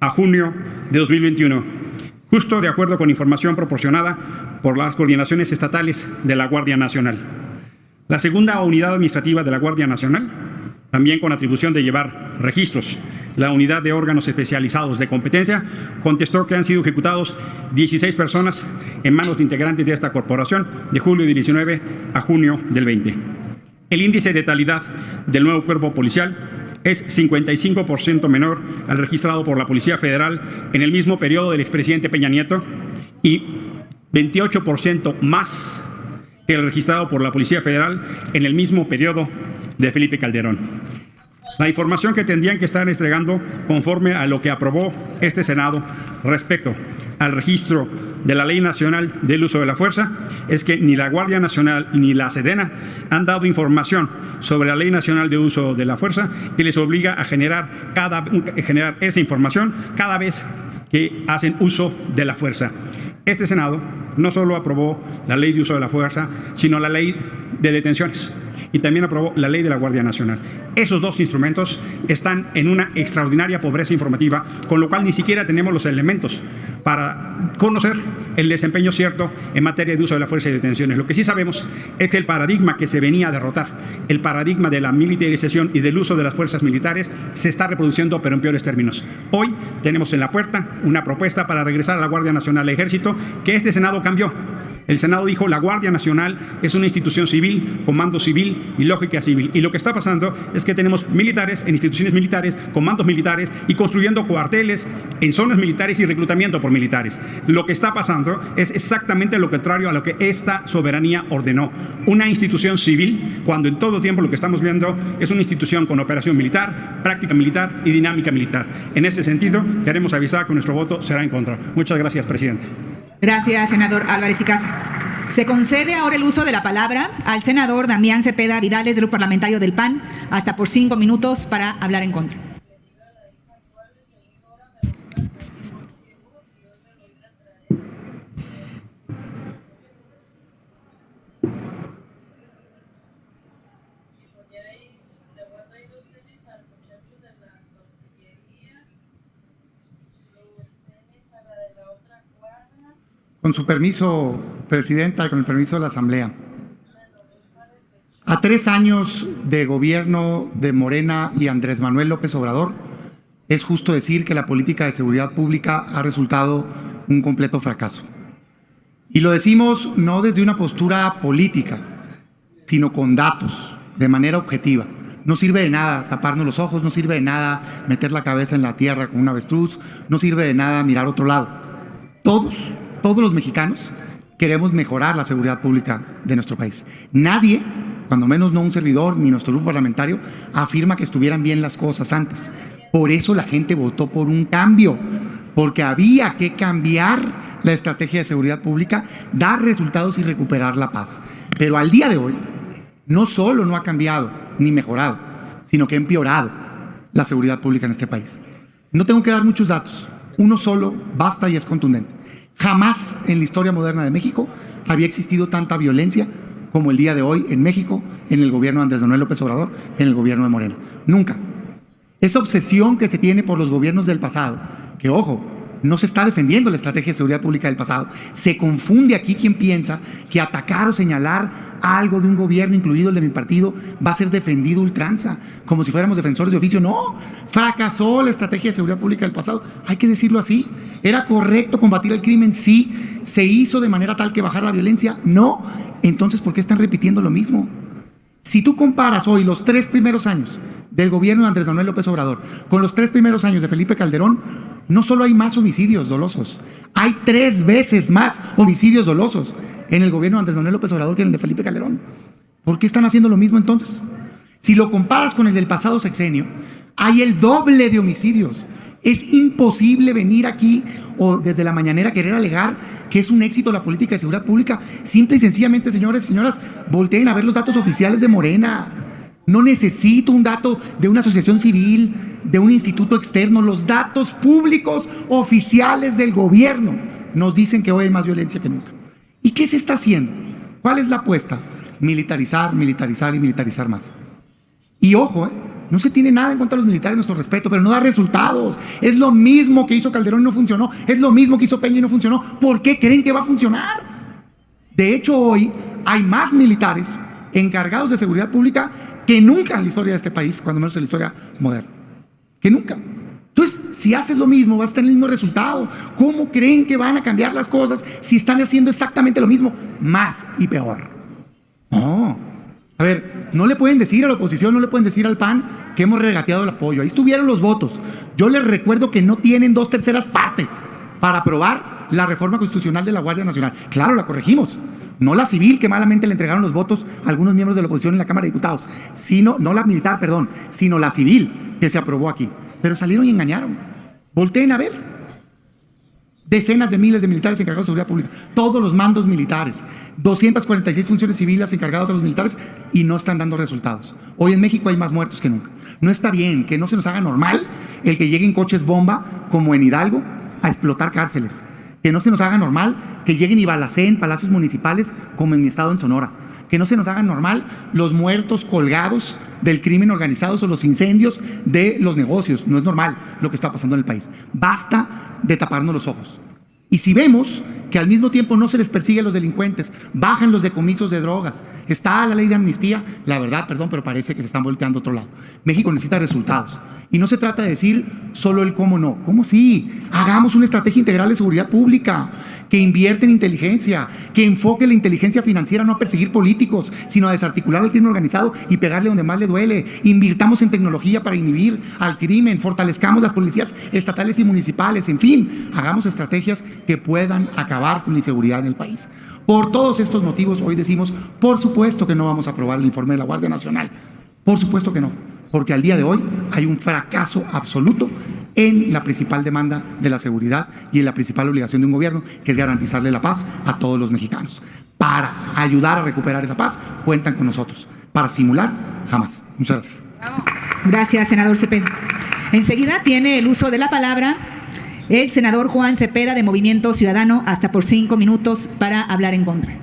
a junio de 2021, justo de acuerdo con información proporcionada por las coordinaciones estatales de la Guardia Nacional. La segunda unidad administrativa de la Guardia Nacional, también con atribución de llevar registros, la unidad de órganos especializados de competencia, contestó que han sido ejecutados 16 personas en manos de integrantes de esta corporación de julio del 19 a junio del 20. El índice de letalidad del nuevo cuerpo policial es 55% menor al registrado por la Policía Federal en el mismo periodo del expresidente Peña Nieto y 28% más que el registrado por la Policía Federal en el mismo periodo de Felipe Calderón. La información que tendrían que estar entregando conforme a lo que aprobó este Senado respecto al registro de la Ley Nacional del Uso de la Fuerza es que ni la Guardia Nacional ni la Sedena han dado información sobre la Ley Nacional de Uso de la Fuerza que les obliga a generar esa información cada vez que hacen uso de la fuerza. Este Senado no solo aprobó la Ley de Uso de la Fuerza, sino la Ley de Detenciones y también aprobó la Ley de la Guardia Nacional. Esos dos instrumentos están en una extraordinaria pobreza informativa, con lo cual ni siquiera tenemos los elementos para conocer el desempeño cierto en materia de uso de la fuerza y detenciones. Lo que sí sabemos es que el paradigma que se venía a derrotar, el paradigma de la militarización y del uso de las fuerzas militares, se está reproduciendo, pero en peores términos. Hoy tenemos en la puerta una propuesta para regresar a la Guardia Nacional al Ejército, que este Senado cambió. El Senado dijo la Guardia Nacional es una institución civil, comando civil y lógica civil. Y lo que está pasando es que tenemos militares en instituciones militares, comandos militares y construyendo cuarteles en zonas militares y reclutamiento por militares. Lo que está pasando es exactamente lo contrario a lo que esta soberanía ordenó. Una institución civil, cuando en todo tiempo lo que estamos viendo es una institución con operación militar, práctica militar y dinámica militar. En ese sentido, queremos avisar que nuestro voto será en contra. Muchas gracias, presidente. Gracias, senador Álvarez y Casa. Se concede ahora el uso de la palabra al senador Damián Cepeda Vidales, del Grupo Parlamentario del PAN, hasta por 5 minutos para hablar en contra. Con su permiso, presidenta, con el permiso de la Asamblea. A 3 años de gobierno de Morena y Andrés Manuel López Obrador, es justo decir que la política de seguridad pública ha resultado un completo fracaso. Y lo decimos no desde una postura política, sino con datos, de manera objetiva. No sirve de nada taparnos los ojos, no sirve de nada meter la cabeza en la tierra como un avestruz, no sirve de nada mirar a otro lado. Todos los mexicanos queremos mejorar la seguridad pública de nuestro país. Nadie, cuando menos no un servidor ni nuestro grupo parlamentario, afirma que estuvieran bien las cosas antes. Por eso la gente votó por un cambio, porque había que cambiar la estrategia de seguridad pública, dar resultados y recuperar la paz. Pero al día de hoy, no solo no ha cambiado ni mejorado, sino que ha empeorado la seguridad pública en este país. No tengo que dar muchos datos, uno solo basta y es contundente. Jamás en la historia moderna de México había existido tanta violencia como el día de hoy en México, en el gobierno de Andrés Manuel López Obrador, en el gobierno de Morena. Nunca. Esa obsesión que se tiene por los gobiernos del pasado, que ojo, no se está defendiendo la estrategia de seguridad pública del pasado. Se confunde aquí quien piensa que atacar o señalar algo de un gobierno, incluido el de mi partido, va a ser defendido ultranza, como si fuéramos defensores de oficio. No, fracasó la estrategia de seguridad pública del pasado. Hay que decirlo así. ¿Era correcto combatir el crimen? Sí. ¿Se hizo de manera tal que bajara la violencia? No. Entonces, ¿por qué están repitiendo lo mismo? Si tú comparas hoy los 3 primeros años del gobierno de Andrés Manuel López Obrador con los 3 primeros años de Felipe Calderón, no solo hay más homicidios dolosos, hay 3 veces más homicidios dolosos en el gobierno de Andrés Manuel López Obrador que en el de Felipe Calderón. ¿Por qué están haciendo lo mismo entonces? Si lo comparas con el del pasado sexenio, hay el doble de homicidios. Es imposible venir aquí o desde la mañanera querer alegar que es un éxito la política de seguridad pública. Simple y sencillamente, señores y señoras, volteen a ver los datos oficiales de Morena. No necesito un dato de una asociación civil, de un instituto externo. Los datos públicos oficiales del gobierno nos dicen que hoy hay más violencia que nunca. ¿Y qué se está haciendo? ¿Cuál es la apuesta? Militarizar, militarizar y militarizar más. Y ojo, no se tiene nada en contra de los militares, nuestro respeto, pero no da resultados. Es lo mismo que hizo Calderón y no funcionó. Es lo mismo que hizo Peña y no funcionó. ¿Por qué creen que va a funcionar? De hecho, hoy hay más militares encargados de seguridad pública que nunca en la historia de este país, cuando menos en la historia moderna. Que nunca. Entonces, si haces lo mismo, vas a tener el mismo resultado. ¿Cómo creen que van a cambiar las cosas si están haciendo exactamente lo mismo? Más y peor. No. A ver, no le pueden decir a la oposición, no le pueden decir al PAN que hemos regateado el apoyo. Ahí estuvieron los votos. Yo les recuerdo que no tienen 2/3 partes para aprobar la reforma constitucional de la Guardia Nacional. Claro, la corregimos. No la civil, que malamente le entregaron los votos a algunos miembros de la oposición en la Cámara de Diputados, sino, no la militar, perdón, sino la civil que se aprobó aquí. Pero salieron y engañaron. Volteen a ver. Decenas de miles de militares encargados de seguridad pública, todos los mandos militares, 246 funciones civiles encargadas a los militares y no están dando resultados. Hoy en México hay más muertos que nunca. No está bien que no se nos haga normal el que lleguen coches bomba como en Hidalgo a explotar cárceles. Que no se nos haga normal que lleguen y balaceen palacios municipales como en mi estado en Sonora. Que no se nos haga normal los muertos colgados del crimen organizado o los incendios de los negocios. No es normal lo que está pasando en el país. Basta de taparnos los ojos. Y si vemos que al mismo tiempo no se les persigue a los delincuentes, bajan los decomisos de drogas, está la ley de amnistía, la verdad, perdón, pero parece que se están volteando a otro lado. México necesita resultados. Y no se trata de decir solo el cómo no. ¿Cómo sí? Hagamos una estrategia integral de seguridad pública que invierte en inteligencia, que enfoque la inteligencia financiera no a perseguir políticos, sino a desarticular al crimen organizado y pegarle donde más le duele. Invirtamos en tecnología para inhibir al crimen, fortalezcamos las policías estatales y municipales, en fin, hagamos estrategias que puedan acabar con la inseguridad en el país. Por todos estos motivos, hoy decimos, por supuesto que no vamos a aprobar el informe de la Guardia Nacional. Por supuesto que no, porque al día de hoy hay un fracaso absoluto en la principal demanda de la seguridad y en la principal obligación de un gobierno, que es garantizarle la paz a todos los mexicanos. Para ayudar a recuperar esa paz, cuentan con nosotros. Para simular, jamás. Muchas gracias. Gracias, senador Cepeda. Enseguida tiene el uso de la palabra el senador Juan Cepeda de Movimiento Ciudadano, hasta por 5 minutos para hablar en contra.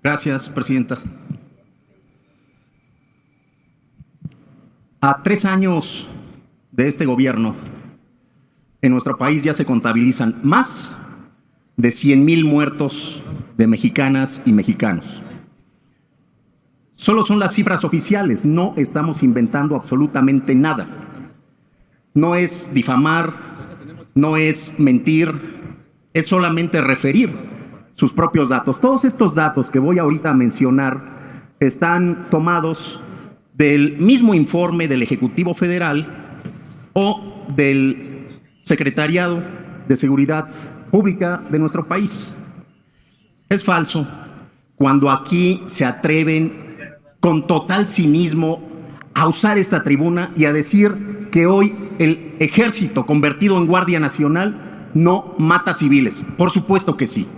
Gracias, presidenta. A 3 años de este gobierno, en nuestro país ya se contabilizan más de 100,000 muertos de mexicanas y mexicanos. Solo son las cifras oficiales, no estamos inventando absolutamente nada. No es difamar, no es mentir, es solamente referir sus propios datos. Todos estos datos que voy ahorita a mencionar están tomados del mismo informe del Ejecutivo Federal o del Secretariado de Seguridad Pública de nuestro país. Es falso cuando aquí se atreven con total cinismo a usar esta tribuna y a decir que hoy el ejército convertido en Guardia Nacional no mata civiles. Por supuesto que sí.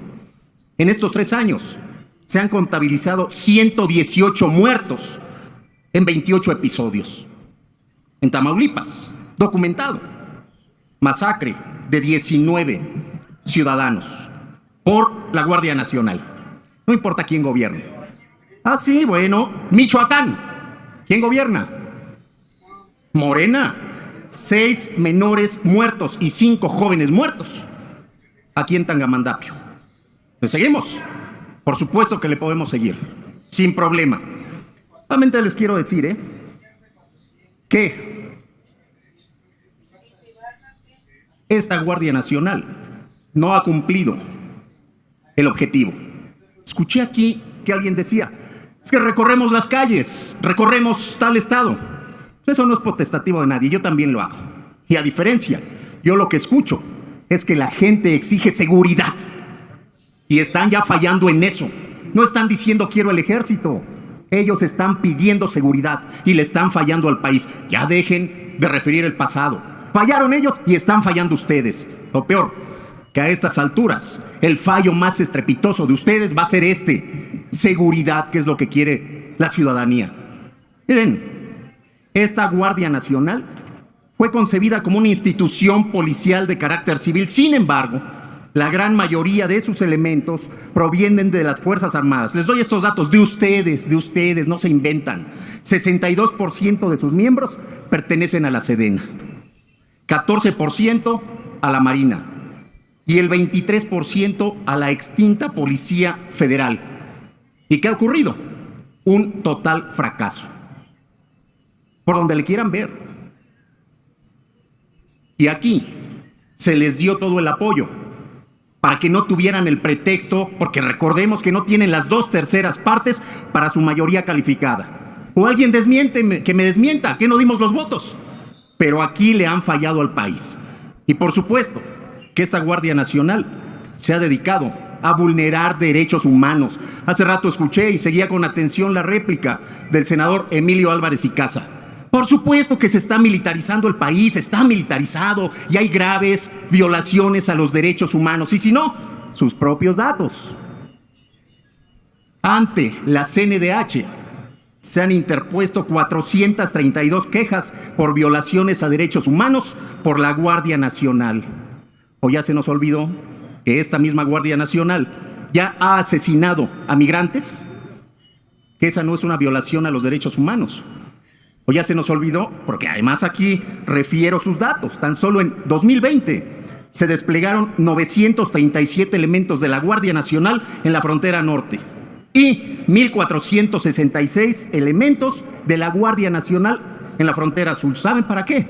En estos 3 años se han contabilizado 118 muertos en 28 episodios. En Tamaulipas, documentado, masacre de 19 ciudadanos por la Guardia Nacional. No importa quién gobierne. Ah, sí, bueno, Michoacán. ¿Quién gobierna? Morena. 6 menores muertos y 5 jóvenes muertos. Aquí en Tangamandapio. ¿Le seguimos? Por supuesto que le podemos seguir, sin problema. Solamente les quiero decir, que esta Guardia Nacional no ha cumplido el objetivo. Escuché aquí que alguien decía, es que recorremos las calles, recorremos tal estado. Eso no es potestativo de nadie, yo también lo hago. Y a diferencia, yo lo que escucho es que la gente exige seguridad. Y están ya fallando en eso. No están diciendo quiero el ejército. Ellos están pidiendo seguridad y le están fallando al país. Ya dejen de referir el pasado. Fallaron ellos y están fallando ustedes. Lo peor, que a estas alturas el fallo más estrepitoso de ustedes va a ser seguridad, que es lo que quiere la ciudadanía. Miren, esta Guardia Nacional fue concebida como una institución policial de carácter civil. Sin embargo, la gran mayoría de sus elementos provienen de las Fuerzas Armadas. Les doy estos datos de ustedes, no se inventan. 62% de sus miembros pertenecen a la Sedena, 14% a la Marina y el 23% a la extinta Policía Federal. ¿Y qué ha ocurrido? Un total fracaso. Por donde le quieran ver. Y aquí se les dio todo el apoyo para que no tuvieran el pretexto, porque recordemos que no tienen las 2/3 partes para su mayoría calificada. O alguien que me desmienta, que no dimos los votos. Pero aquí le han fallado al país. Y por supuesto que esta Guardia Nacional se ha dedicado a vulnerar derechos humanos. Hace rato escuché y seguía con atención la réplica del senador Emilio Álvarez y Casa. Por supuesto que se está militarizando el país, está militarizado y hay graves violaciones a los derechos humanos. Y si no, sus propios datos. Ante la CNDH se han interpuesto 432 quejas por violaciones a derechos humanos por la Guardia Nacional. ¿O ya se nos olvidó que esta misma Guardia Nacional ya ha asesinado a migrantes? Que esa no es una violación a los derechos humanos. ¿O ya se nos olvidó? Porque además aquí refiero sus datos. Tan solo en 2020 se desplegaron 937 elementos de la Guardia Nacional en la frontera norte y 1,466 elementos de la Guardia Nacional en la frontera sur. ¿Saben para qué?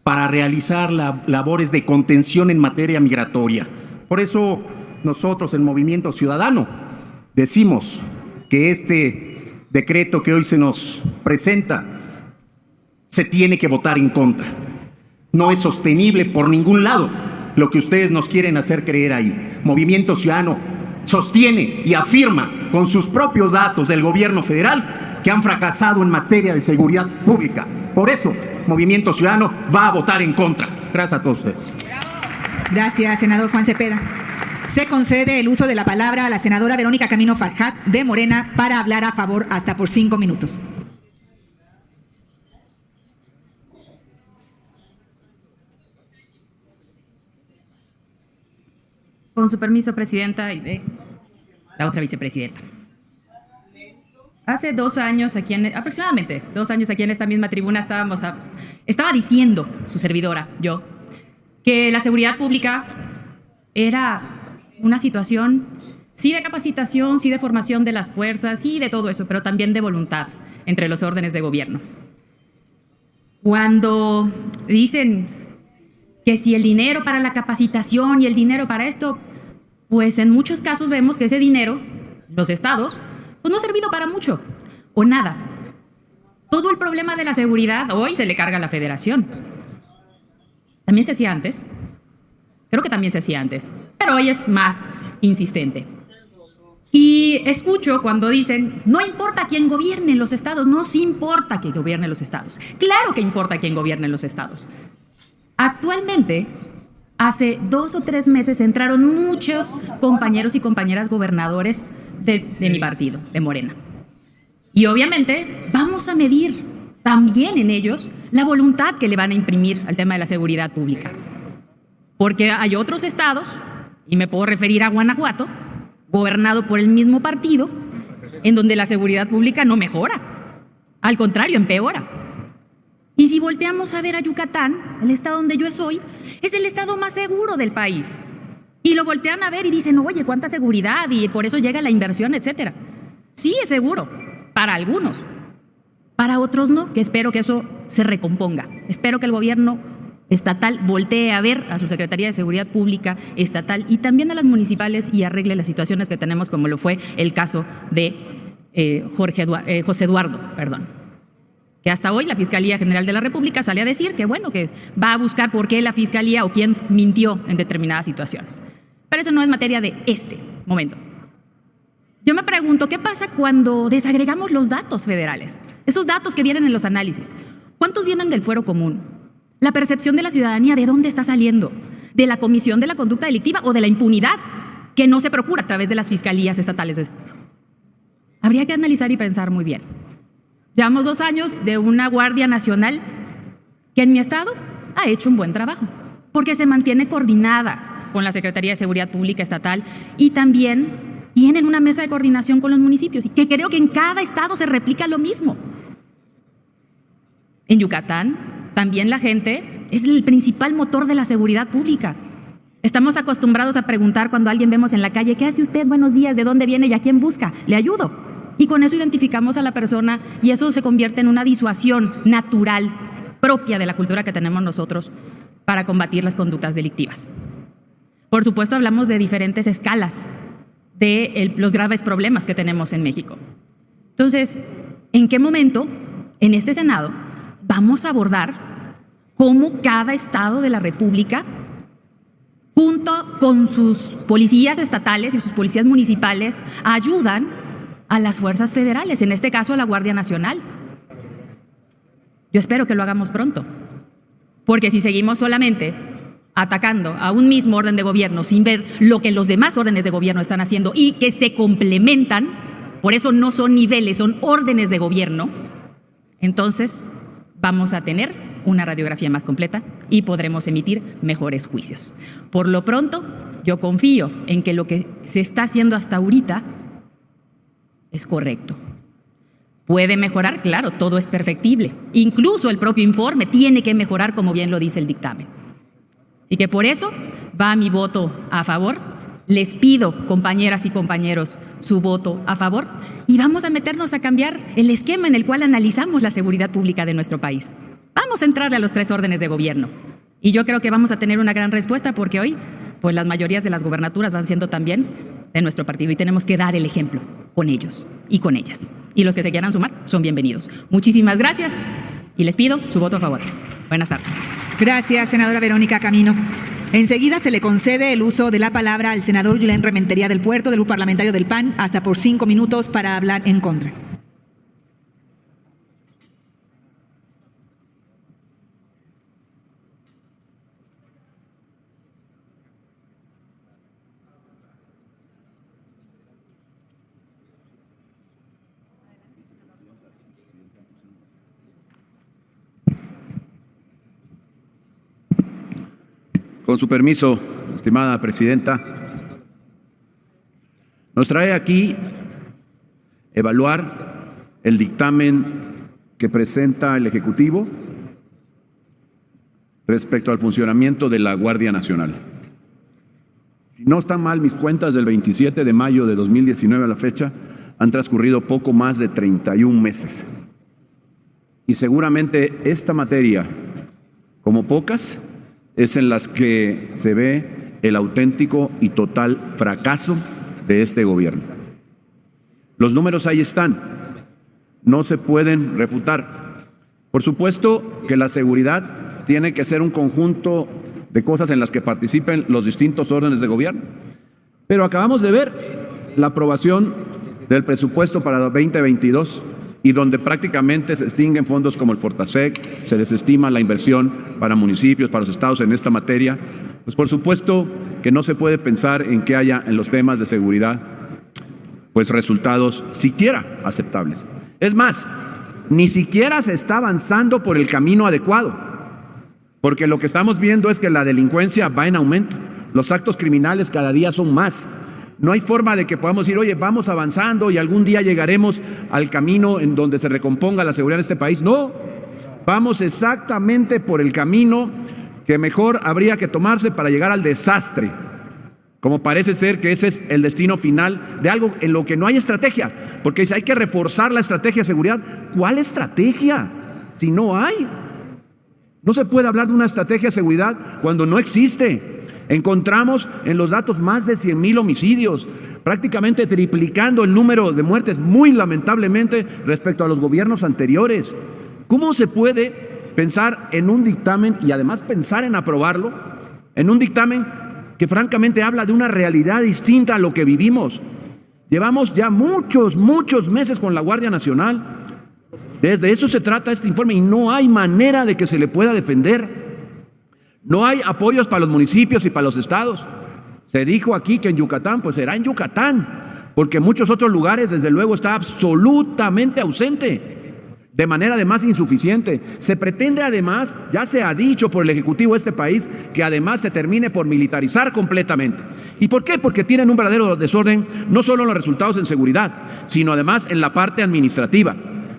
Para realizar labores de contención en materia migratoria. Por eso nosotros en Movimiento Ciudadano decimos que este decreto que hoy se nos presenta se tiene que votar en contra. No es sostenible por ningún lado lo que ustedes nos quieren hacer creer ahí. Movimiento Ciudadano sostiene y afirma con sus propios datos del gobierno federal que han fracasado en materia de seguridad pública. Por eso, Movimiento Ciudadano va a votar en contra. Gracias a todos ustedes. Gracias, senador Juan Cepeda. Se concede el uso de la palabra a la senadora Verónica Camino Farjat de Morena para hablar a favor hasta por 5 minutos. Con su permiso, presidenta, y de la otra vicepresidenta. Hace 2 años, aproximadamente 2 años aquí en esta misma tribuna, estaba diciendo su servidora, yo, que la seguridad pública era una situación, sí de capacitación, sí de formación de las fuerzas, sí de todo eso, pero también de voluntad entre los órdenes de gobierno. Cuando dicen que si el dinero para la capacitación y el dinero para esto, pues en muchos casos vemos que ese dinero, los estados, pues no ha servido para mucho o nada. Todo el problema de la seguridad hoy se le carga a la federación. También se hacía antes. Creo que también se hacía antes, pero hoy es más insistente. Y escucho cuando dicen, no importa quién gobierne los estados, no sí importa quién gobierne los estados. Claro que importa quién gobierne los estados. Actualmente, hace 2 o 3 meses entraron muchos compañeros y compañeras gobernadores de mi partido, de Morena. Y obviamente vamos a medir también en ellos la voluntad que le van a imprimir al tema de la seguridad pública. Porque hay otros estados, y me puedo referir a Guanajuato, gobernado por el mismo partido, en donde la seguridad pública no mejora, al contrario, empeora. Y si volteamos a ver a Yucatán, el estado donde yo soy, es el estado más seguro del país. Y lo voltean a ver y dicen, oye, cuánta seguridad, y por eso llega la inversión, etcétera. Sí, es seguro, para algunos. Para otros no, que espero que eso se recomponga. Espero que el gobierno estatal voltee a ver a su Secretaría de Seguridad Pública estatal y también a las municipales y arregle las situaciones que tenemos, como lo fue el caso de José Eduardo, que hasta hoy la Fiscalía General de la República sale a decir que, bueno, que va a buscar por qué la Fiscalía o quién mintió en determinadas situaciones. Pero eso no es materia de este momento. Yo me pregunto, ¿qué pasa cuando desagregamos los datos federales? Esos datos que vienen en los análisis. ¿Cuántos vienen del fuero común? La percepción de la ciudadanía, ¿de dónde está saliendo? ¿De la comisión de la conducta delictiva o de la impunidad que no se procura a través de las fiscalías estatales? Habría que analizar y pensar muy bien. Llevamos 2 años de una Guardia Nacional que en mi estado ha hecho un buen trabajo, porque se mantiene coordinada con la Secretaría de Seguridad Pública estatal y también tienen una mesa de coordinación con los municipios, y que creo que en cada estado se replica lo mismo. En Yucatán también la gente es el principal motor de la seguridad pública. Estamos acostumbrados a preguntar cuando a alguien vemos en la calle, ¿qué hace usted? Buenos días, ¿de dónde viene y a quién busca? Le ayudo. Y con eso identificamos a la persona y eso se convierte en una disuasión natural, propia de la cultura que tenemos nosotros para combatir las conductas delictivas. Por supuesto, hablamos de diferentes escalas de los graves problemas que tenemos en México. Entonces, ¿en qué momento en este Senado vamos a abordar cómo cada estado de la República, junto con sus policías estatales y sus policías municipales, ayudan a las fuerzas federales, en este caso a la Guardia Nacional? Yo espero que lo hagamos pronto, porque si seguimos solamente atacando a un mismo orden de gobierno sin ver lo que los demás órdenes de gobierno están haciendo y que se complementan, por eso no son niveles, son órdenes de gobierno, entonces vamos a tener una radiografía más completa y podremos emitir mejores juicios. Por lo pronto, yo confío en que lo que se está haciendo hasta ahorita es correcto. ¿Puede mejorar? Claro, todo es perfectible. Incluso el propio informe tiene que mejorar, como bien lo dice el dictamen. Así que por eso va mi voto a favor. Les pido, compañeras y compañeros, su voto a favor y vamos a meternos a cambiar el esquema en el cual analizamos la seguridad pública de nuestro país. Vamos a entrarle a los 3 órdenes de gobierno y yo creo que vamos a tener una gran respuesta porque hoy, pues las mayorías de las gubernaturas van siendo también de nuestro partido y tenemos que dar el ejemplo con ellos y con ellas. Y los que se quieran sumar son bienvenidos. Muchísimas gracias y les pido su voto a favor. Buenas tardes. Gracias, senadora Verónica Camino. Enseguida se le concede el uso de la palabra al senador Julen Rementería del Puerto, del Grupo Parlamentario del PAN, hasta por 5 minutos para hablar en contra. Con su permiso, estimada presidenta, nos trae aquí evaluar el dictamen que presenta el Ejecutivo respecto al funcionamiento de la Guardia Nacional. Si no están mal mis cuentas, del 27 de mayo de 2019 a la fecha, han transcurrido poco más de 31 meses. Y seguramente esta materia, como pocas, es en las que se ve el auténtico y total fracaso de este gobierno. Los números ahí están, no se pueden refutar. Por supuesto que la seguridad tiene que ser un conjunto de cosas en las que participen los distintos órdenes de gobierno. Pero acabamos de ver la aprobación del presupuesto para 2022 y donde prácticamente se extinguen fondos como el Fortasec, se desestima la inversión para municipios, para los estados en esta materia, pues por supuesto que no se puede pensar en que haya en los temas de seguridad pues resultados siquiera aceptables. Es más, ni siquiera se está avanzando por el camino adecuado, porque lo que estamos viendo es que la delincuencia va en aumento, los actos criminales cada día son más. No hay forma de que podamos decir, oye, vamos avanzando y algún día llegaremos al camino en donde se recomponga la seguridad en este país. No, vamos exactamente por el camino que mejor habría que tomarse para llegar al desastre, como parece ser que ese es el destino final de algo en lo que no hay estrategia, porque dice, hay que reforzar la estrategia de seguridad. ¿Cuál estrategia? Si no hay. No se puede hablar de una estrategia de seguridad cuando no existe. Encontramos en los datos más de 100,000 homicidios, prácticamente triplicando el número de muertes, muy lamentablemente, respecto a los gobiernos anteriores. ¿Cómo se puede pensar en un dictamen y además pensar en aprobarlo, en un dictamen que francamente habla de una realidad distinta a lo que vivimos? Llevamos ya muchos meses con la Guardia Nacional. Desde eso se trata este informe y no hay manera de que se le pueda defender. No hay apoyos para los municipios y para los estados. Se dijo aquí que en Yucatán, pues será en Yucatán, porque en muchos otros lugares desde luego está absolutamente ausente, de manera además insuficiente. Se pretende además, ya se ha dicho por el Ejecutivo de este país, que además se termine por militarizar completamente. ¿Y por qué? Porque tienen un verdadero desorden, no solo en los resultados en seguridad, sino además en la parte administrativa,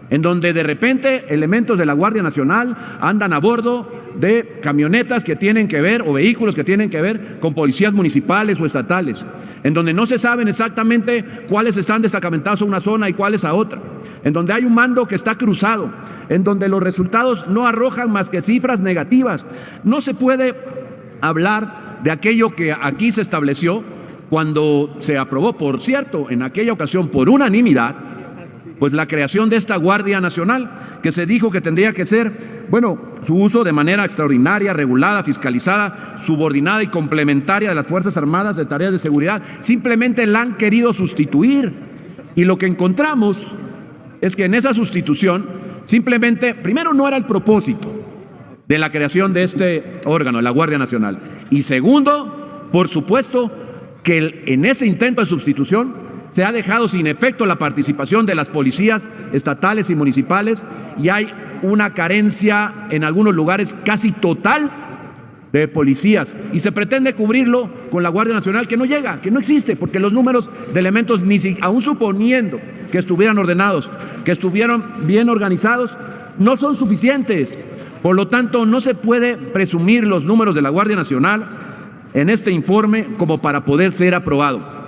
en donde de repente elementos de la Guardia Nacional andan a bordo de camionetas que tienen que ver, o vehículos que tienen que ver con policías municipales o estatales, en donde no se saben exactamente cuáles están destacamentados a una zona y cuáles a otra, en donde hay un mando que está cruzado, en donde los resultados no arrojan más que cifras negativas. No se puede hablar de aquello que aquí se estableció cuando se aprobó, por cierto, en aquella ocasión por unanimidad, pues la creación de esta Guardia Nacional, que se dijo que tendría que ser, bueno, su uso de manera extraordinaria, regulada, fiscalizada, subordinada y complementaria de las Fuerzas Armadas de tareas de seguridad. Simplemente la han querido sustituir. Y lo que encontramos es que en esa sustitución, simplemente, primero, no era el propósito de la creación de este órgano, la Guardia Nacional. Y segundo, por supuesto, que en ese intento de sustitución se ha dejado sin efecto la participación de las policías estatales y municipales y hay una carencia en algunos lugares casi total de policías y se pretende cubrirlo con la Guardia Nacional, que no llega, que no existe, porque los números de elementos, ni si, aún suponiendo que estuvieran ordenados, que estuvieran bien organizados, no son suficientes. Por lo tanto, no se puede presumir los números de la Guardia Nacional en este informe como para poder ser aprobado.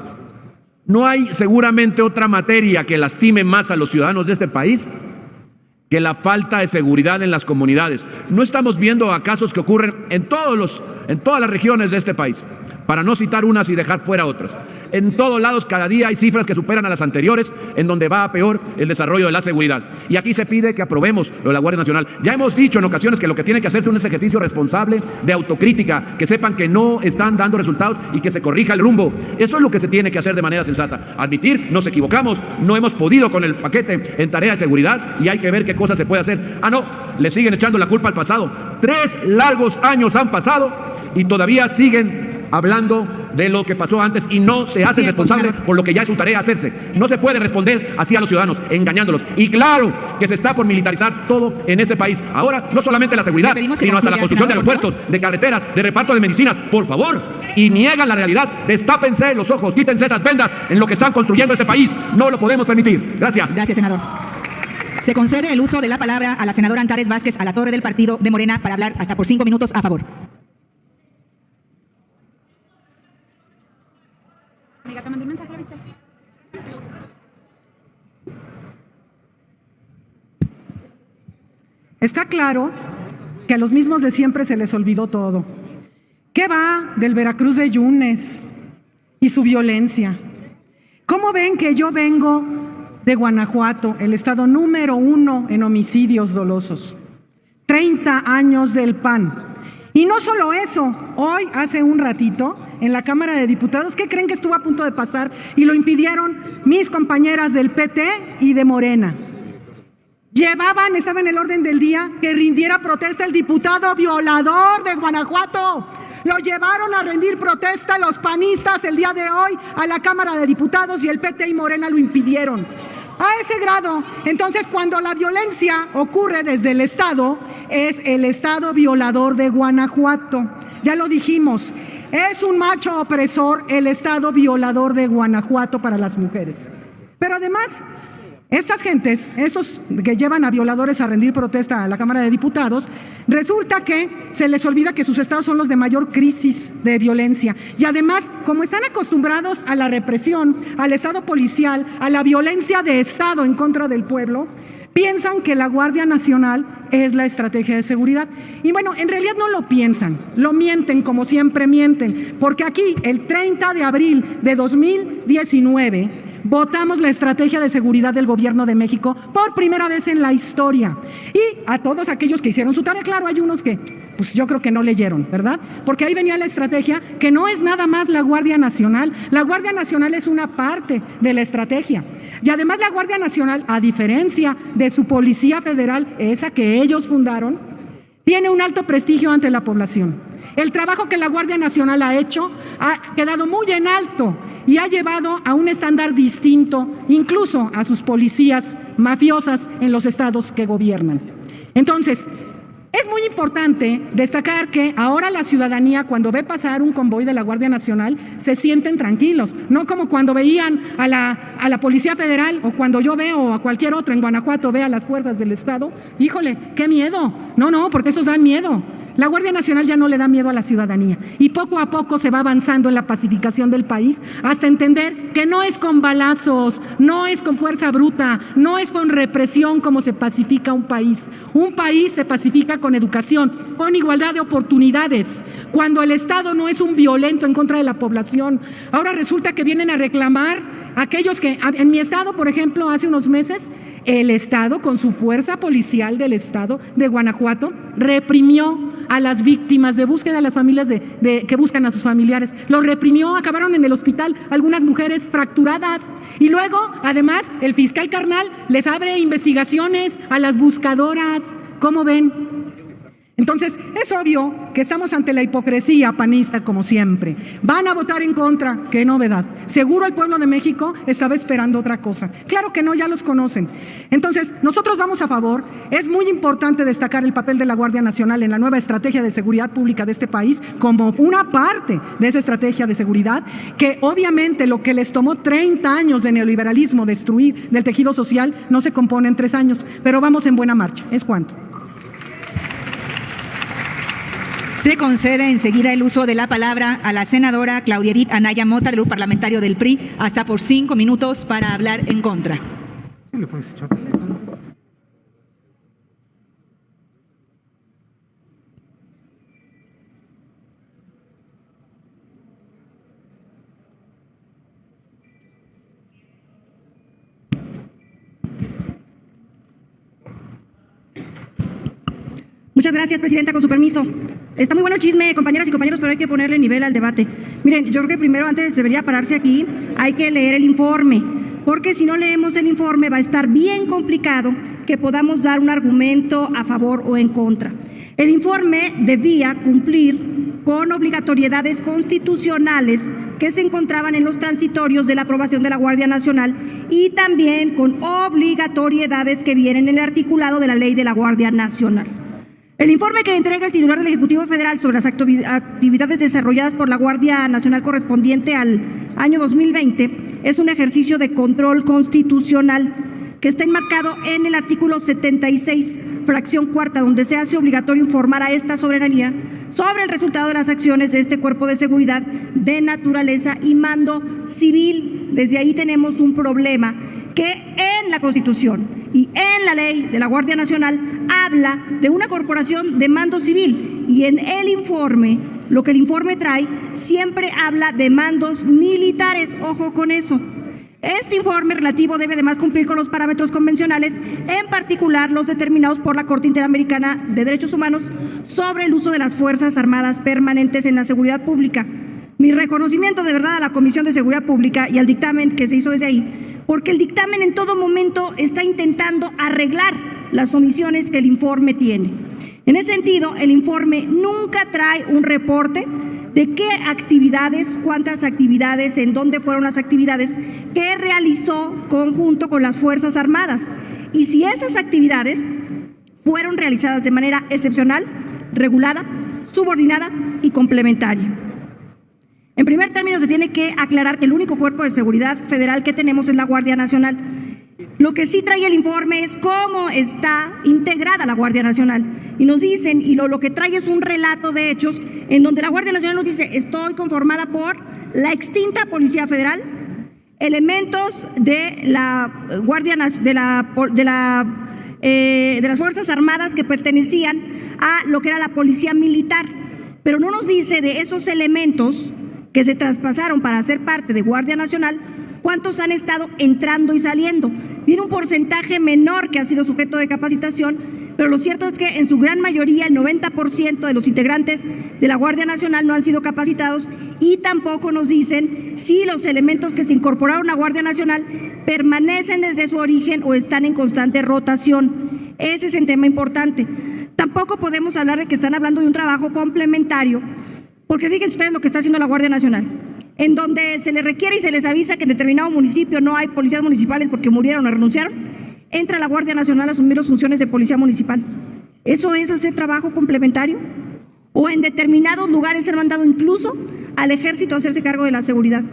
No hay seguramente otra materia que lastime más a los ciudadanos de este país que la falta de seguridad en las comunidades. No estamos viendo a casos que ocurren en todas las regiones de este país, para no citar unas y dejar fuera otras. En todos lados cada día hay cifras que superan a las anteriores, en donde va a peor el desarrollo de la seguridad. Y aquí se pide que aprobemos lo de la Guardia Nacional. Ya hemos dicho en ocasiones que lo que tiene que hacerse es un ejercicio responsable de autocrítica, que sepan que no están dando resultados y que se corrija el rumbo. Eso es lo que se tiene que hacer de manera sensata. Admitir, nos equivocamos, no hemos podido con el paquete en tarea de seguridad y hay que ver qué cosas se puede hacer. Ah, no, le siguen echando la culpa al pasado. 3 largos años han pasado y todavía siguen hablando de lo que pasó antes y no se hacen responsables por lo que ya es su tarea hacerse. No se puede responder así a los ciudadanos, engañándolos. Y claro que se está por militarizar todo en este país. Ahora, no solamente la seguridad, sino hasta la construcción de aeropuertos, de carreteras, de reparto de medicinas. Por favor, y niegan la realidad. Destápense los ojos, quítense esas vendas en lo que están construyendo este país. No lo podemos permitir. Gracias. Gracias, senador. Se concede el uso de la palabra a la senadora Antares Vázquez Alatorre del partido de Morena para hablar hasta por 5 minutos a favor. Amiga, te mandé un mensaje, ¿lo viste? Está claro que a los mismos de siempre se les olvidó todo. ¿Qué va del Veracruz de Yunes y su violencia? ¿Cómo ven que yo vengo de Guanajuato, el estado número 1 en homicidios dolosos? 30 años del PAN. Y no solo eso, hoy, hace un ratito, en la Cámara de Diputados, ¿qué creen que estuvo a punto de pasar? Y lo impidieron mis compañeras del PT y de Morena. Estaba en el orden del día que rindiera protesta el diputado violador de Guanajuato. Lo llevaron a rendir protesta los panistas el día de hoy a la Cámara de Diputados y el PT y Morena lo impidieron. A ese grado. Entonces, cuando la violencia ocurre desde el Estado, es el Estado violador de Guanajuato. Ya lo dijimos. Es un macho opresor el estado violador de Guanajuato para las mujeres. Pero además, estas gentes, estos que llevan a violadores a rendir protesta a la Cámara de Diputados, resulta que se les olvida que sus estados son los de mayor crisis de violencia. Y además, como están acostumbrados a la represión, al estado policial, a la violencia de estado en contra del pueblo, piensan que la Guardia Nacional es la estrategia de seguridad. Y bueno, en realidad no lo piensan, lo mienten como siempre mienten, porque aquí el 30 de abril de 2019 votamos la estrategia de seguridad del Gobierno de México por primera vez en la historia. Y a todos aquellos que hicieron su tarea, claro, hay unos que pues yo creo que no leyeron, ¿verdad? Porque ahí venía la estrategia, que no es nada más la Guardia Nacional. La Guardia Nacional es una parte de la estrategia. Y además la Guardia Nacional, a diferencia de su Policía Federal, esa que ellos fundaron, tiene un alto prestigio ante la población. El trabajo que la Guardia Nacional ha hecho ha quedado muy en alto y ha llevado a un estándar distinto, incluso a sus policías mafiosas en los estados que gobiernan. Entonces, es muy importante destacar que ahora la ciudadanía, cuando ve pasar un convoy de la Guardia Nacional, se sienten tranquilos, no como cuando veían a la Policía Federal, o cuando yo veo, o a cualquier otro en Guanajuato ve a las fuerzas del Estado. Híjole, qué miedo. No, porque esos dan miedo. La Guardia Nacional ya no le da miedo a la ciudadanía y poco a poco se va avanzando en la pacificación del país hasta entender que no es con balazos, no es con fuerza bruta, no es con represión como se pacifica un país. Un país se pacifica con educación, con igualdad de oportunidades, cuando el Estado no es un violento en contra de la población. Ahora resulta que vienen a reclamar aquellos que, en mi estado, por ejemplo, hace unos meses, el Estado, con su fuerza policial del Estado de Guanajuato, reprimió a las víctimas de búsqueda, a las familias que buscan a sus familiares. Los reprimió, acabaron en el hospital algunas mujeres fracturadas. Y luego, además, el fiscal carnal les abre investigaciones a las buscadoras. ¿Cómo ven? Entonces, es obvio que estamos ante la hipocresía panista, como siempre. Van a votar en contra, qué novedad. Seguro el pueblo de México estaba esperando otra cosa. Claro que no, ya los conocen. Entonces, nosotros vamos a favor. Es muy importante destacar el papel de la Guardia Nacional en la nueva estrategia de seguridad pública de este país como una parte de esa estrategia de seguridad, que obviamente lo que les tomó 30 años de neoliberalismo destruir del tejido social no se compone en 3 años, pero vamos en buena marcha. ¿Es cuánto? Se concede enseguida el uso de la palabra a la senadora Claudia Edith Anaya Mota, del Grupo Parlamentario del PRI, hasta por 5 minutos para hablar en contra. Muchas gracias, presidenta, con su permiso. Está muy bueno el chisme, compañeras y compañeros, pero hay que ponerle nivel al debate. Miren, yo creo que primero, antes debería pararse aquí, hay que leer el informe, porque si no leemos el informe va a estar bien complicado que podamos dar un argumento a favor o en contra. El informe debía cumplir con obligatoriedades constitucionales que se encontraban en los transitorios de la aprobación de la Guardia Nacional y también con obligatoriedades que vienen en el articulado de la Ley de la Guardia Nacional. El informe que entrega el titular del Ejecutivo Federal sobre las actividades desarrolladas por la Guardia Nacional correspondiente al año 2020 es un ejercicio de control constitucional que está enmarcado en el artículo 76, fracción cuarta, donde se hace obligatorio informar a esta soberanía sobre el resultado de las acciones de este cuerpo de seguridad de naturaleza y mando civil. Desde ahí tenemos un problema que en la Constitución y en la ley de la Guardia Nacional habla de una corporación de mando civil y en el informe, lo que el informe trae, siempre habla de mandos militares. Ojo con eso. Este informe relativo debe además cumplir con los parámetros convencionales, en particular los determinados por la Corte Interamericana de Derechos Humanos sobre el uso de las Fuerzas Armadas permanentes en la seguridad pública. Mi reconocimiento de verdad a la Comisión de Seguridad Pública y al dictamen que se hizo desde ahí, porque el dictamen en todo momento está intentando arreglar las omisiones que el informe tiene. En ese sentido, el informe nunca trae un reporte de qué actividades, cuántas actividades, en dónde fueron las actividades que realizó conjunto con las Fuerzas Armadas y si esas actividades fueron realizadas de manera excepcional, regulada, subordinada y complementaria. En primer término, se tiene que aclarar que el único cuerpo de seguridad federal que tenemos es la Guardia Nacional. Lo que sí trae el informe es cómo está integrada la Guardia Nacional. Y nos dicen, y lo que trae es un relato de hechos en donde la Guardia Nacional nos dice: estoy conformada por la extinta Policía Federal, elementos de la Guardia de las Fuerzas Armadas que pertenecían a lo que era la Policía Militar, pero no nos dice de esos elementos que se traspasaron para ser parte de Guardia Nacional, cuántos han estado entrando y saliendo. Viene un porcentaje menor que ha sido sujeto de capacitación, pero lo cierto es que en su gran mayoría, el 90% de los integrantes de la Guardia Nacional no han sido capacitados, y tampoco nos dicen si los elementos que se incorporaron a Guardia Nacional permanecen desde su origen o están en constante rotación. Ese es el tema importante. Tampoco podemos hablar de que están hablando de un trabajo complementario, porque fíjense ustedes lo que está haciendo la Guardia Nacional, en donde se les requiere y se les avisa que en determinado municipio no hay policías municipales porque murieron o renunciaron, entra la Guardia Nacional a asumir las funciones de policía municipal. ¿Eso es hacer trabajo complementario? O en determinados lugares se han mandado incluso al ejército a hacerse cargo de la seguridad.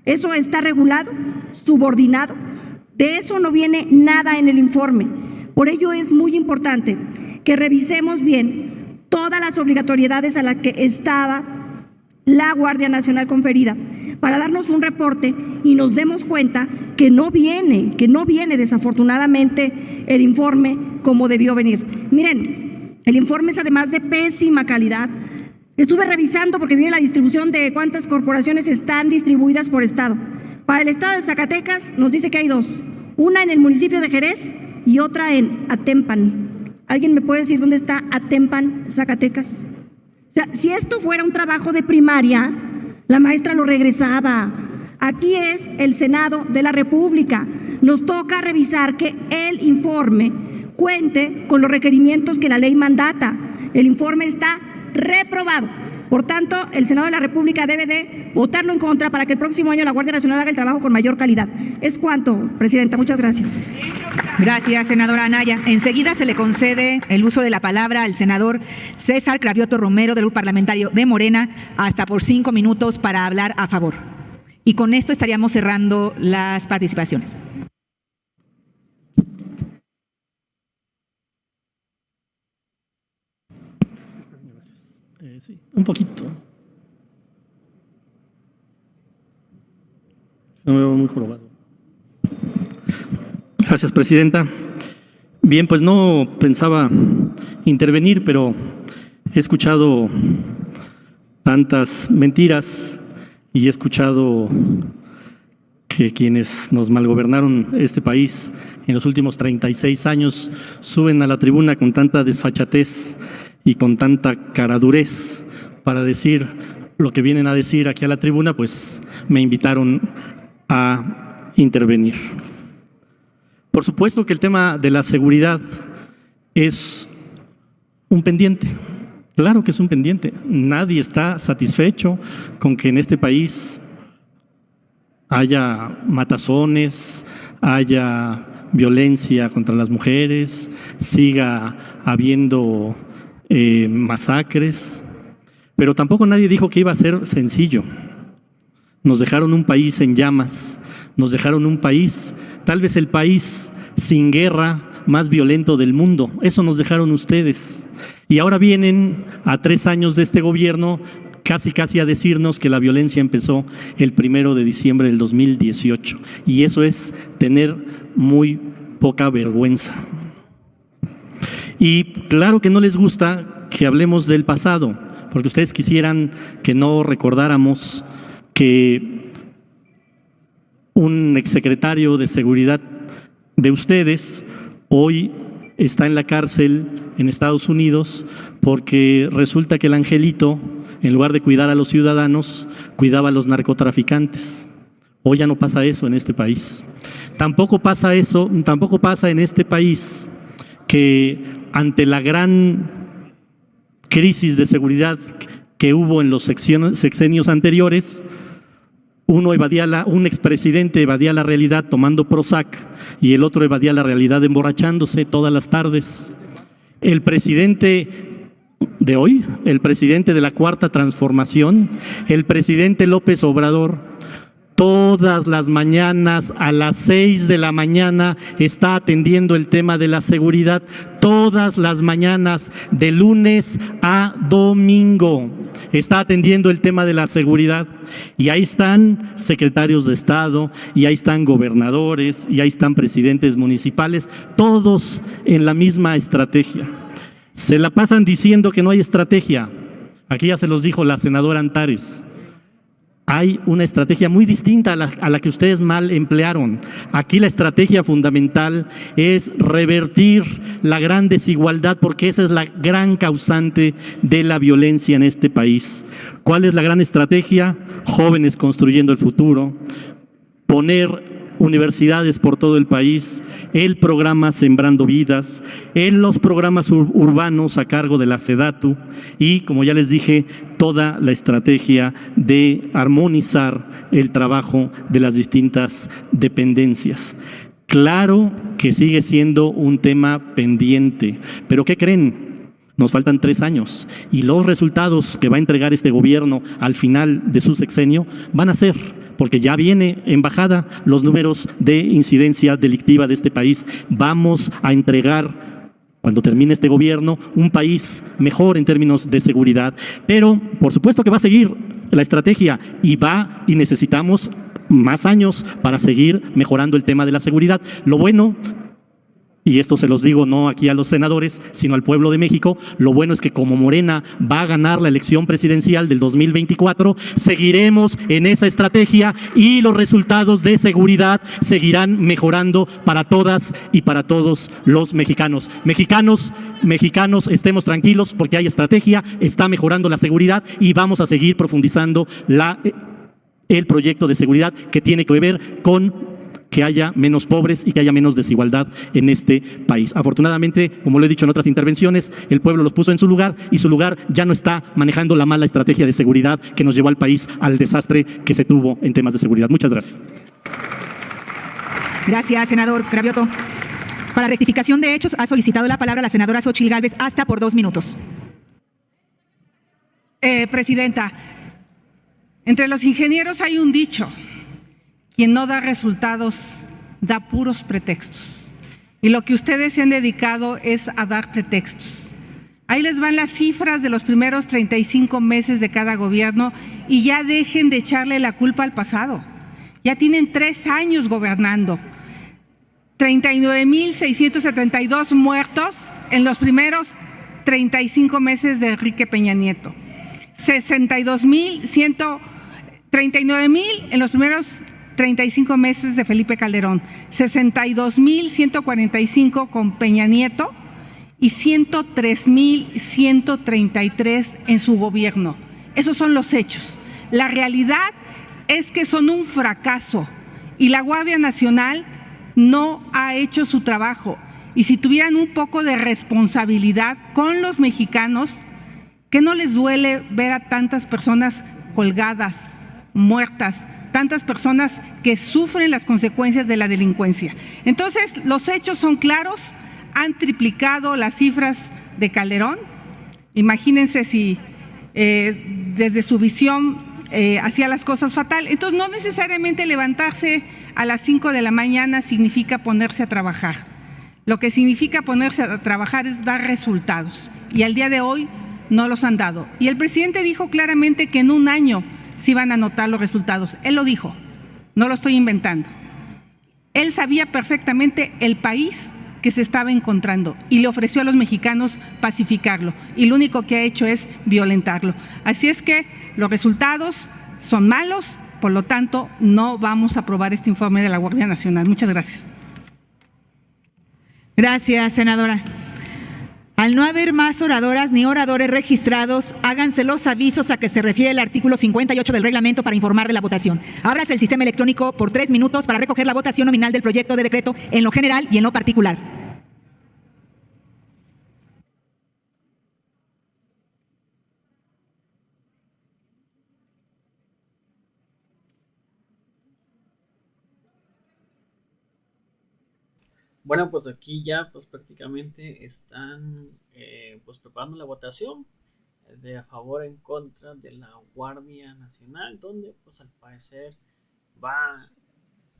Eso está regulado, subordinado. De eso no viene nada en el informe. Por ello es muy importante que revisemos bien todas las obligatoriedades a las que estaba la Guardia Nacional conferida, para darnos un reporte y nos demos cuenta que no viene desafortunadamente el informe como debió venir. Miren, el informe es además de pésima calidad. Estuve revisando porque viene la distribución de cuántas corporaciones están distribuidas por estado. Para el estado de Zacatecas nos dice que hay dos, una en el municipio de Jerez y otra en Atempan. ¿Alguien me puede decir dónde está Atempan, Zacatecas? O sea, si esto fuera un trabajo de primaria, la maestra lo regresaba. Aquí es el Senado de la República. Nos toca revisar que el informe cuente con los requerimientos que la ley mandata. El informe está reprobado. Por tanto, el Senado de la República debe de votarlo en contra para que el próximo año la Guardia Nacional haga el trabajo con mayor calidad. Es cuanto, Presidenta. Muchas gracias. Gracias, senadora Anaya. Enseguida se le concede el uso de la palabra al senador César Cravioto Romero, del Grupo Parlamentario de Morena, hasta por 5 minutos para hablar a favor. Y con esto estaríamos cerrando las participaciones. Sí, un poquito. No me veo muy jorobado. Gracias, Presidenta. Bien, pues no pensaba intervenir, pero he escuchado tantas mentiras y he escuchado que quienes nos malgobernaron este país en los últimos 36 años suben a la tribuna con tanta desfachatez y con tanta caradurez para decir lo que vienen a decir aquí a la tribuna, pues me invitaron a intervenir. Por supuesto que el tema de la seguridad es un pendiente. Claro que es un pendiente. Nadie está satisfecho con que en este país haya matazones, haya violencia contra las mujeres, siga habiendo masacres, pero tampoco nadie dijo que iba a ser sencillo. Nos dejaron un país en llamas, nos dejaron un país, tal vez el país sin guerra más violento del mundo. Eso nos dejaron ustedes. Y ahora vienen a 3 años de este gobierno casi a decirnos que la violencia empezó el 1 de diciembre del 2018. Y eso es tener muy poca vergüenza. Y claro que no les gusta que hablemos del pasado, porque ustedes quisieran que no recordáramos que un exsecretario de Seguridad de ustedes hoy está en la cárcel en Estados Unidos porque resulta que el angelito, en lugar de cuidar a los ciudadanos, cuidaba a los narcotraficantes. Hoy ya no pasa eso en este país. Tampoco pasa en este país que ante la gran crisis de seguridad que hubo en los sexenios anteriores, un expresidente evadía la realidad tomando Prozac y el otro evadía la realidad emborrachándose todas las tardes. El presidente de hoy, el presidente de la Cuarta Transformación, el presidente López Obrador, todas las mañanas a las 6 de la mañana está atendiendo el tema de la seguridad, todas las mañanas de lunes a domingo está atendiendo el tema de la seguridad, y ahí están secretarios de Estado, y ahí están gobernadores, y ahí están presidentes municipales, todos en la misma estrategia. Se la pasan diciendo que no hay estrategia. Aquí ya se los dijo la senadora Antares. Hay una estrategia muy distinta a la que ustedes mal emplearon. Aquí la estrategia fundamental es revertir la gran desigualdad, porque esa es la gran causante de la violencia en este país. ¿Cuál es la gran estrategia? Jóvenes construyendo el futuro, poner universidades por todo el país, el programa Sembrando Vidas, los programas urbanos a cargo de la SEDATU y, como ya les dije, toda la estrategia de armonizar el trabajo de las distintas dependencias. Claro que sigue siendo un tema pendiente, pero ¿qué creen? Nos faltan 3 años y los resultados que va a entregar este gobierno al final de su sexenio van a ser, porque ya viene en bajada los números de incidencia delictiva de este país. Vamos a entregar, cuando termine este gobierno, un país mejor en términos de seguridad. Pero por supuesto que va a seguir la estrategia y necesitamos más años para seguir mejorando el tema de la seguridad. Lo bueno, y esto se los digo no aquí a los senadores, sino al pueblo de México, lo bueno es que como Morena va a ganar la elección presidencial del 2024, seguiremos en esa estrategia y los resultados de seguridad seguirán mejorando para todas y para todos los mexicanos. Mexicanos, estemos tranquilos porque hay estrategia, está mejorando la seguridad y vamos a seguir profundizando el proyecto de seguridad que tiene que ver con que haya menos pobres y que haya menos desigualdad en este país. Afortunadamente, como lo he dicho en otras intervenciones, el pueblo los puso en su lugar y su lugar ya no está manejando la mala estrategia de seguridad que nos llevó al país al desastre que se tuvo en temas de seguridad. Muchas gracias. Gracias, senador Cravioto. Para rectificación de hechos, ha solicitado la palabra la senadora Xóchitl Gálvez hasta por 2 minutos. Presidenta, entre los ingenieros hay un dicho: quien no da resultados da puros pretextos. Y lo que ustedes se han dedicado es a dar pretextos. Ahí les van las cifras de los primeros 35 meses de cada gobierno y ya dejen de echarle la culpa al pasado. Ya tienen 3 años gobernando. 39,672 muertos en los primeros 35 meses de Enrique Peña Nieto. 39,000 en los primeros 35 meses de Felipe Calderón, 62,145 con Peña Nieto y 103,133 en su gobierno. Esos son los hechos. La realidad es que son un fracaso y la Guardia Nacional no ha hecho su trabajo. Y si tuvieran un poco de responsabilidad con los mexicanos, ¿qué no les duele ver a tantas personas colgadas, muertas, tantas personas que sufren las consecuencias de la delincuencia? Entonces, los hechos son claros, han triplicado las cifras de Calderón. Imagínense si desde su visión hacía las cosas fatal. Entonces, no necesariamente levantarse a las 5 de la mañana significa ponerse a trabajar. Lo que significa ponerse a trabajar es dar resultados. Y al día de hoy no los han dado. Y el presidente dijo claramente que en un año se iban a notar los resultados. Él lo dijo, no lo estoy inventando. Él sabía perfectamente el país que se estaba encontrando y le ofreció a los mexicanos pacificarlo. Y lo único que ha hecho es violentarlo. Así es que los resultados son malos, por lo tanto, no vamos a aprobar este informe de la Guardia Nacional. Muchas gracias. Gracias, senadora. Al no haber más oradoras ni oradores registrados, háganse los avisos a que se refiere el artículo 58 del reglamento para informar de la votación. Ábrase el sistema electrónico por 3 minutos para recoger la votación nominal del proyecto de decreto en lo general y en lo particular. Bueno, pues aquí ya pues prácticamente están pues preparando la votación de a favor o en contra de la Guardia Nacional, donde pues al parecer va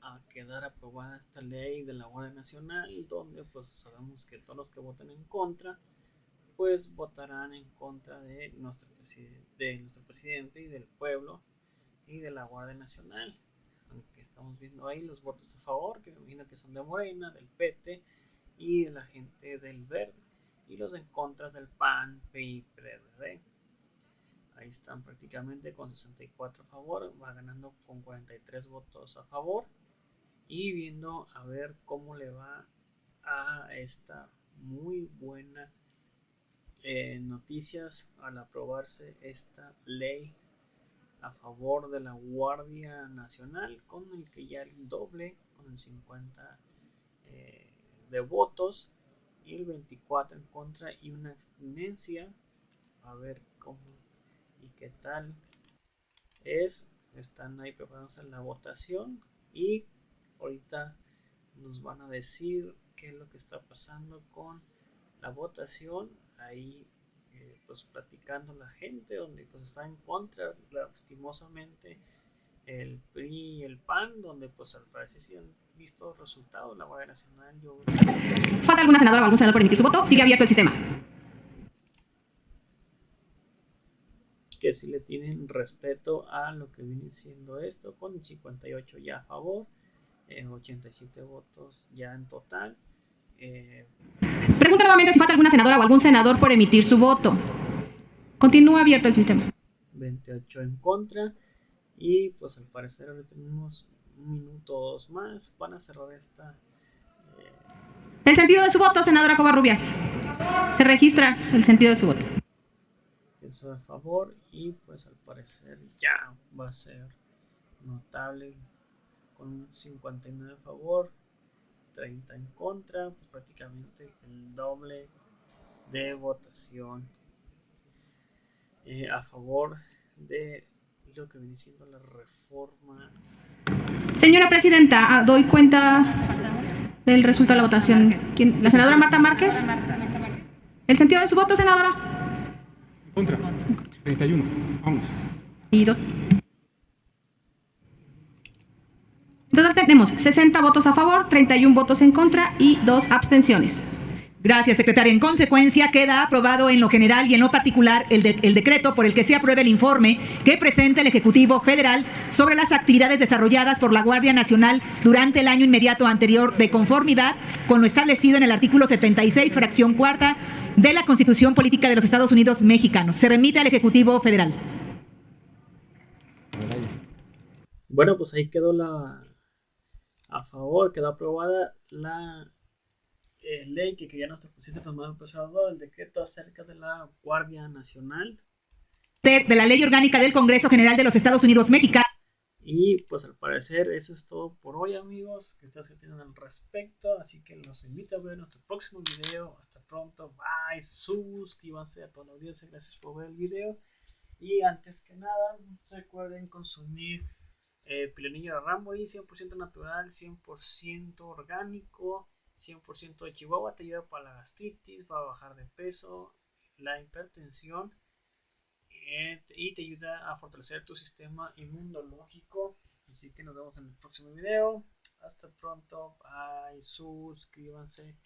a quedar aprobada esta ley de la Guardia Nacional, donde pues sabemos que todos los que voten en contra pues votarán en contra de nuestro presidente y del pueblo y de la Guardia Nacional. Aunque estamos viendo ahí los votos a favor, que me imagino que son de Morena, del PT y de la gente del Verde, y los en contra del PAN, PRI, PRD. Ahí están prácticamente con 64 a favor, va ganando con 43 votos a favor, y viendo a ver cómo le va a esta muy buena noticias al aprobarse esta ley a favor de la Guardia Nacional, con el que ya el doble, con el 50 de votos y el 24 en contra y una abstinencia. A ver cómo y qué tal es. Están ahí preparándose la votación y ahorita nos van a decir qué es lo que está pasando con la votación. Ahí pues platicando la gente, donde pues está en contra lastimosamente el PRI y el PAN, donde pues al parecer sí han visto resultados. La Guardia Nacional, ¿Falta alguna senadora o algún senador por emitir su voto? Sigue abierto el sistema. Que sí le tienen respeto a lo que viene siendo esto, con 58 ya a favor, 87 votos ya en total. Pregunta nuevamente si falta alguna senadora o algún senador por emitir su voto. Continúa abierto el sistema. 28 en contra. Y pues al parecer ahora tenemos un minuto o dos más. Van a cerrar esta. El sentido de su voto, senadora Covarrubias. Se registra el sentido de su voto. Eso a favor. Y pues al parecer ya va a ser notable. Con 59 a favor, 30 en contra, pues prácticamente el doble de votación a favor de lo que viene siendo la reforma. Señora Presidenta, doy cuenta del resultado de la votación. ¿La senadora Marta Márquez? ¿El sentido de su voto, senadora? Contra. 31. Vamos. Y dos. En total tenemos 60 votos a favor, 31 votos en contra y 2 abstenciones. Gracias, secretaria. En consecuencia, queda aprobado en lo general y en lo particular el decreto por el que se apruebe el informe que presenta el Ejecutivo Federal sobre las actividades desarrolladas por la Guardia Nacional durante el año inmediato anterior, de conformidad con lo establecido en el artículo 76, fracción cuarta de la Constitución Política de los Estados Unidos Mexicanos. Se remite al Ejecutivo Federal. Bueno, pues ahí quedó a favor, quedó aprobada la ley que ya nuestro presidente Andrés Manuel López Obrador, el decreto acerca de la Guardia Nacional. De la Ley Orgánica del Congreso General de los Estados Unidos Mexicanos. Y pues al parecer eso es todo por hoy, amigos, que ustedes opinan al respecto. Así que los invito a ver nuestro próximo video. Hasta pronto, bye, suscríbanse a toda la audiencia, gracias por ver el video. Y antes que nada, recuerden consumir Piloncillo de Ramboy, 100% natural, 100% orgánico, 100% de Chihuahua. Te ayuda para la gastritis, para bajar de peso, la hipertensión, y te ayuda a fortalecer tu sistema inmunológico. Así que nos vemos en el próximo video. Hasta pronto, bye, suscríbanse.